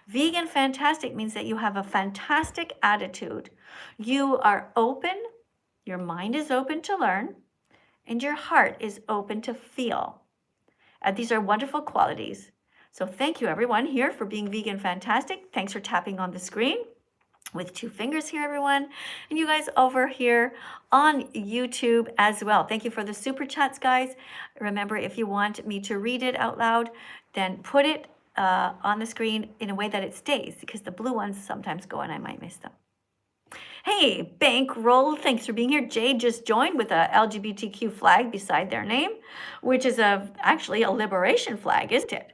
Vegan fantastic means that you have a fantastic attitude. You are open, your mind is open to learn, and your heart is open to feel. And these are wonderful qualities. So thank you, everyone, here for being vegan fantastic. Thanks for tapping on the screen with 2 fingers here, everyone. And you guys over here on YouTube as well. Thank you for the super chats, guys. Remember, if you want me to read it out loud, then put it on the screen in a way that it stays, because the blue ones sometimes go and I might miss them. Hey, Bankroll, thanks for being here. Jade just joined with a LGBTQ flag beside their name, which is actually a liberation flag, isn't it?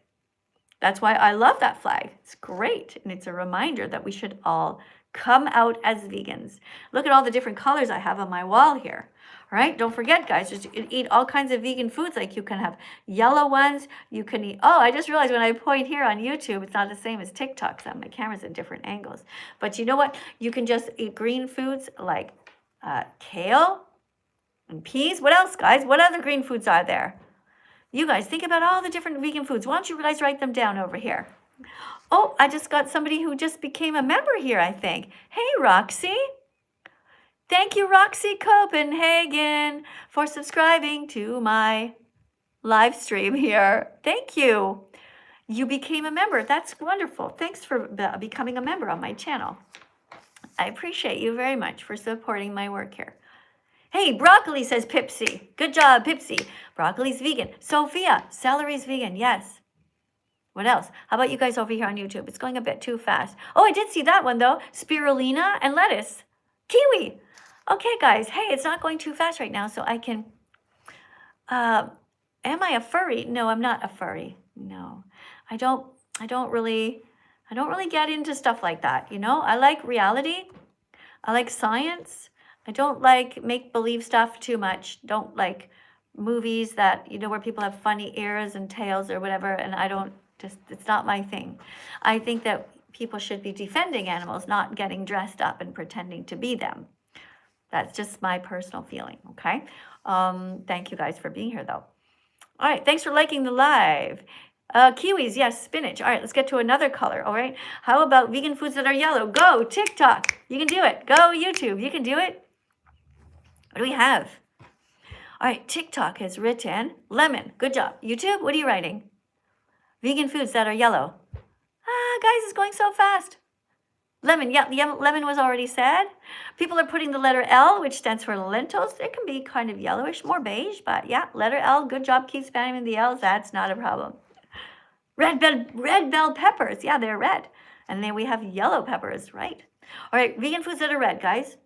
That's why I love that flag. It's great. And it's a reminder that we should all come out as vegans. Look at all the different colors I have on my wall here. All right, don't forget, guys, just eat all kinds of vegan foods. Like you can have yellow ones. You can eat, oh, I just realized when I point here on YouTube, it's not the same as TikTok. So my camera's in different angles. But you know what? You can just eat green foods like kale and peas. What else, guys? What other green foods are there? You guys, think about all the different vegan foods. Why don't you guys write them down over here? Oh, I just got somebody who just became a member here, I think. Hey, Roxy. Thank you, Roxy Copenhagen, for subscribing to my live stream here. Thank you. You became a member. That's wonderful. Thanks for becoming a member on my channel. I appreciate you very much for supporting my work here. Hey, broccoli, says Pipsy. Good job, Pipsy. Broccoli's vegan. Sophia, celery's vegan. Yes. What else? How about you guys over here on YouTube? It's going a bit too fast. Oh, I did see that one, though. Spirulina and lettuce. Kiwi. Okay, guys. Hey, it's not going too fast right now, so I can... am I a furry? No, I'm not a furry. No. I don't really get into stuff like that, you know? I like reality. I like science. I don't like make-believe stuff too much. Don't like movies that, you know, where people have funny ears and tails or whatever, and it's not my thing. I think that people should be defending animals, not getting dressed up and pretending to be them. That's just my personal feeling, okay? Thank you guys for being here, though. All right, thanks for liking the live. Kiwis, yes, spinach. All right, let's get to another color, all right? How about vegan foods that are yellow? Go, TikTok. You can do it. Go, YouTube. You can do it. What do we have? All right, TikTok has written lemon. Good job. YouTube, what are you writing? Vegan foods that are yellow. Guys, it's going so fast. Lemon, yeah, lemon was already said. People are putting the letter L, which stands for lentils. It can be kind of yellowish, more beige, but yeah, letter L. Good job. Keep spamming the L's. That's not a problem. Red bell peppers. Yeah, they're red. And then we have yellow peppers, right? All right, vegan foods that are red, guys.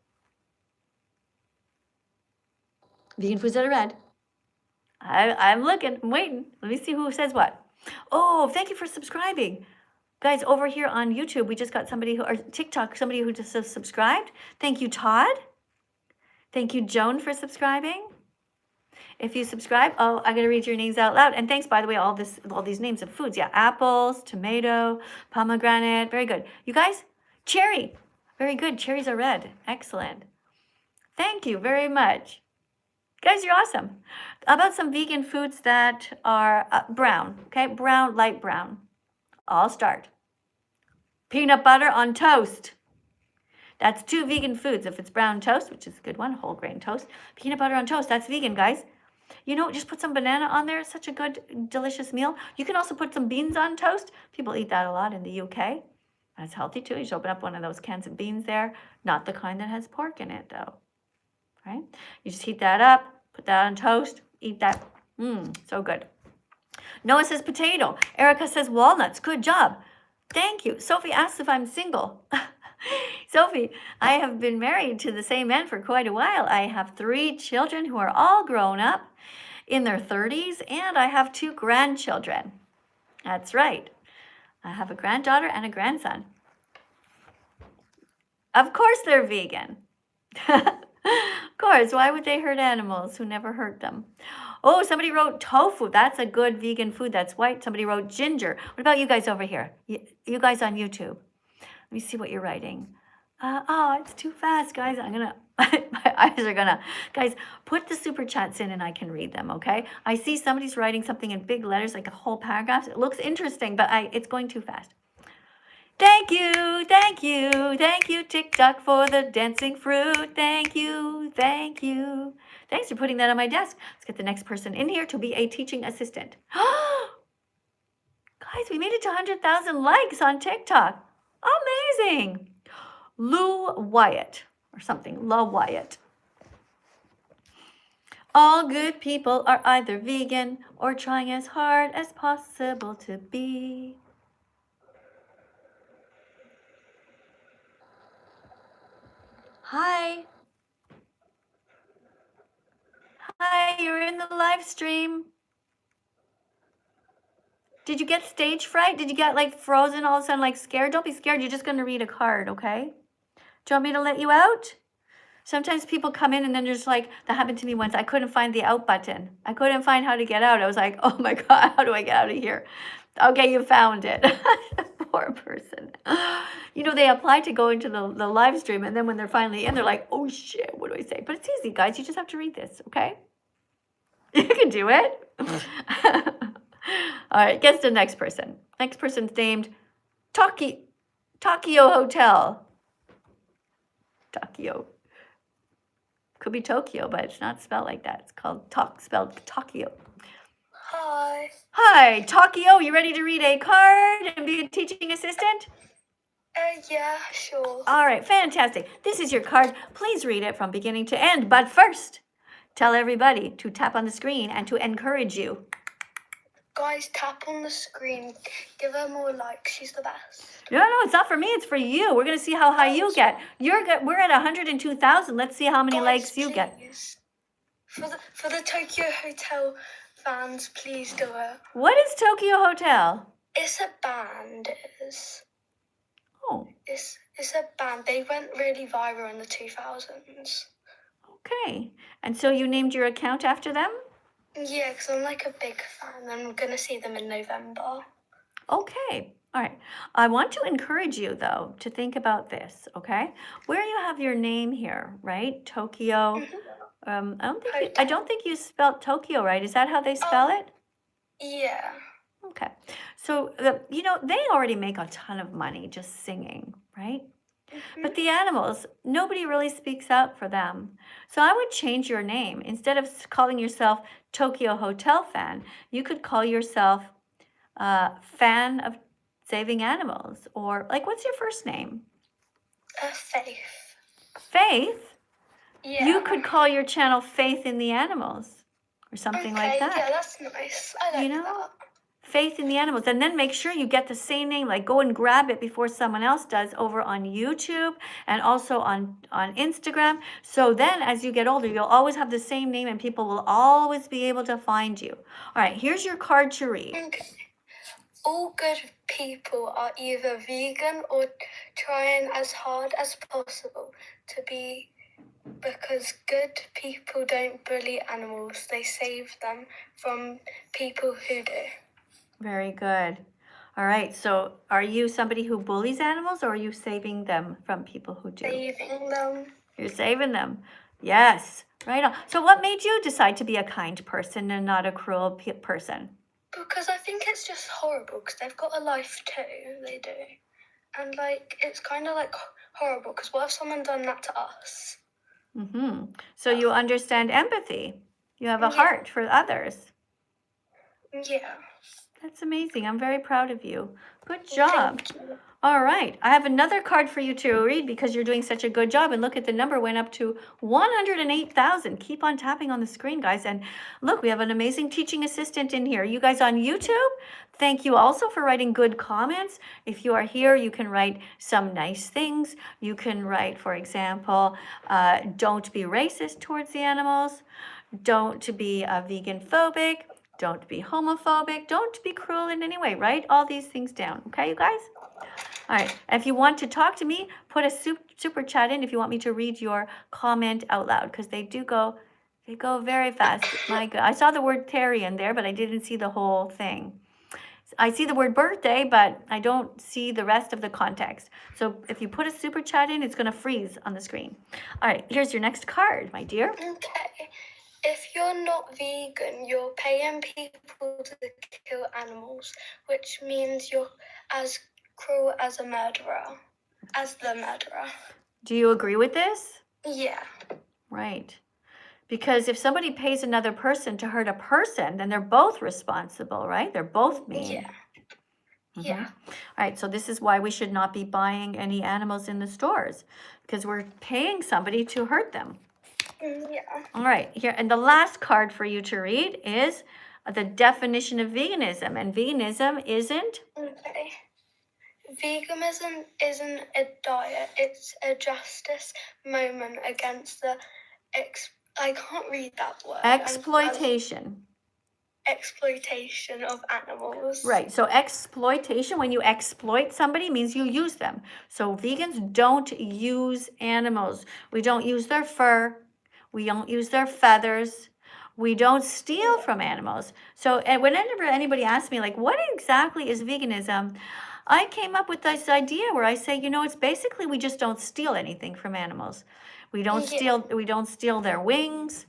Vegan foods that are red. I'm looking. I'm waiting. Let me see who says what. Oh, thank you for subscribing. Guys, over here on YouTube, we just got somebody who, or TikTok, somebody who just subscribed. Thank you, Todd. Thank you, Joan, for subscribing. If you subscribe, oh, I'm going to read your names out loud. And thanks, by the way, all these names of foods. Yeah, apples, tomato, pomegranate. Very good. You guys, cherry. Very good. Cherries are red. Excellent. Thank you very much. Guys, you're awesome. How about some vegan foods that are brown, okay? Brown, light brown. I'll start. Peanut butter on toast. That's 2 vegan foods. If it's brown toast, which is a good one, whole grain toast. Peanut butter on toast, that's vegan, guys. You know, just put some banana on there. It's such a good, delicious meal. You can also put some beans on toast. People eat that a lot in the UK. That's healthy too. You just open up one of those cans of beans there. Not the kind that has pork in it, though. Right? You just heat that up, put that on toast, eat that. So good. Noah says potato. Erica says walnuts. Good job. Thank you. Sophie asks if I'm single. Sophie, I have been married to the same man for quite a while. I have 3 children who are all grown up in their 30s, and I have 2 grandchildren. That's right. I have a granddaughter and a grandson. Of course they're vegan. Of course, why would they hurt animals who never hurt them? Oh, somebody wrote tofu. That's a good vegan food. That's white. Somebody wrote ginger. What about you guys over here? You guys on YouTube? Let me see what you're writing. Oh, it's too fast, guys. My eyes are gonna. Guys, put the super chats in and I can read them, okay? I see somebody's writing something in big letters, like a whole paragraph. It looks interesting, but it's going too fast. Thank you, thank you, thank you, TikTok, for the dancing fruit. Thank you, thank you. Thanks for putting that on my desk. Let's get the next person in here to be a teaching assistant. Guys, we made it to 100,000 likes on TikTok. Amazing. Lou Wyatt or something. Lou Wyatt. All good people are either vegan or trying as hard as possible to be. Hi. Hi, you're in the live stream. Did you get stage fright? Did you get like frozen all of a sudden, like scared? Don't be scared. You're just going to read a card, okay? Do you want me to let you out? Sometimes people come in and then there's like, that happened to me once. I couldn't find the out button. I couldn't find how to get out. I was like, oh my God, how do I get out of here? Okay, you found it. Poor person. You know, they apply to go into the live stream and then when they're finally in, they're like, oh shit, what do I say? But it's easy, guys. You just have to read this, okay? You can do it. All right, guess the next person. Next person's named Tokyo Hotel. Tokyo. Could be Tokyo, but it's not spelled like that. It's called spelled Tokyo. Hi. Hi, Tokyo. You ready to read a card and be a teaching assistant? Yeah, sure. All right, fantastic. This is your card. Please read it from beginning to end. But first, tell everybody to tap on the screen and to encourage you. Guys, tap on the screen. Give her more likes. She's the best. No, it's not for me. It's for you. We're going to see how high you get. We're at 102,000. Let's see how many Guys, likes you get. please. For the Tokyo Hotel fans, please do it. What is Tokyo Hotel? It's a band. It is. Oh, It's a band. They went really viral in the 2000s. okay. And so you named your account after them? Yeah, because I'm like a big fan. I'm going to see them in November. Okay. All right. I want to encourage you, though, to think about this, okay? Where you have your name here, right? Tokyo. I don't think you spelled Tokyo right. Is that how they spell it? Yeah. Okay. So, they already make a ton of money just singing, right? But the animals, nobody really speaks out for them. So I would change your name. Instead of calling yourself Tokyo Hotel Fan, you could call yourself Fan of Saving Animals. Or, like, what's your first name? Faith. Faith? Yeah. You could call your channel Faith in the Animals. Or something like that. Yeah, that's nice. I like that. Faith in the Animals. And then make sure you get the same name, like go and grab it before someone else does over on YouTube and also on Instagram. So then as you get older, you'll always have the same name and people will always be able to find you. All right, here's your card to read. Okay. all good people are either vegan or trying as hard as possible to be, because good people don't bully animals, they save them from people who do. Very good. All right, so are you somebody who bullies animals, or are you saving them from people who do? Saving them. You're saving them. Yes, right on. So what made you decide to be a kind person and not a cruel person? Because I think it's just horrible, because they've got a life too, they do. And like, it's kind of like horrible, because what if someone done that to us? Mm-hmm. So you understand empathy. You have a Yeah. heart for others. Yeah. That's amazing. I'm very proud of you. Good job. Thank you. All right. I have another card for you to read because you're doing such a good job. And look at the number went up to 108,000. Keep on tapping on the screen, guys. And look, we have an amazing teaching assistant in here. You guys on YouTube, thank you also for writing good comments. If you are here, you can write some nice things. You can write, for example, don't be racist towards the animals. Don't be vegan phobic. Don't be homophobic. Don't be cruel in any way. Write all these things down. Okay, you guys? All right. If you want to talk to me, put a super chat in if you want me to read your comment out loud, because they go very fast. My God. I saw the word Terry in there, but I didn't see the whole thing. I see the word birthday, but I don't see the rest of the context. So if you put a super chat in, it's going to freeze on the screen. All right. Here's your next card, my dear. Okay. If you're not vegan, you're paying people to kill animals, which means you're as cruel as a murderer, as the murderer. Do you agree with this? Yeah. Right. Because if somebody pays another person to hurt a person, then they're both responsible, right? They're both mean. Yeah. Mhm. Yeah. All right, so this is why we should not be buying any animals in the stores, because we're paying somebody to hurt them. Yeah. All right, here, and the last card for you to read is the definition of veganism. And veganism isn't? Okay. Veganism isn't a diet, it's a justice moment against the I can't read that word. Exploitation. Exploitation of animals. Right, so exploitation, when you exploit somebody, means you use them. So vegans don't use animals. We don't use their fur. We don't use their feathers. We don't steal from animals. So whenever anybody asks me, like, what exactly is veganism? I came up with this idea where I say, it's basically we just don't steal anything from animals. We don't steal their wings.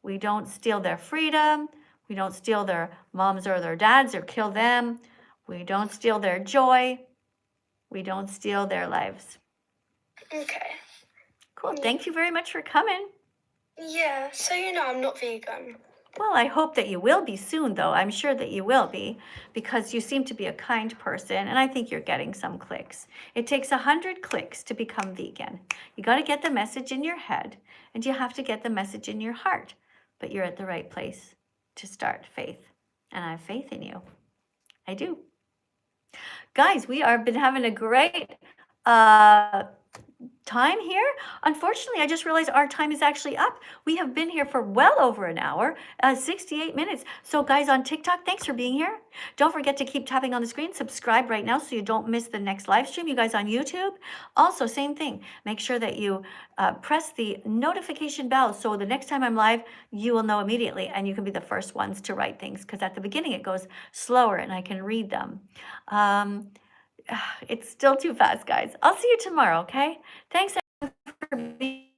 We don't steal their freedom. We don't steal their moms or their dads or kill them. We don't steal their joy. We don't steal their lives. Okay. Cool. Thank you very much for coming. Yeah, so I'm not vegan. Well, I hope that you will be soon, though. I'm sure that you will be, because you seem to be a kind person, and I think you're getting some clicks. It takes 100 clicks to become vegan. You got to get the message in your head, and you have to get the message in your heart. But you're at the right place to start faith, and I have faith in you. I do. Guys, we have been having a great time here. Unfortunately, I just realized our time is actually up. We have been here for well over an hour, 68 minutes. So guys on TikTok, thanks for being here. Don't forget to keep tapping on the screen. Subscribe right now so you don't miss the next live stream. You guys on YouTube, also same thing. Make sure that you press the notification bell so the next time I'm live, you will know immediately, and you can be the first ones to write things, because at the beginning it goes slower and I can read them. It's still too fast, guys. I'll see you tomorrow, okay? Thanks for being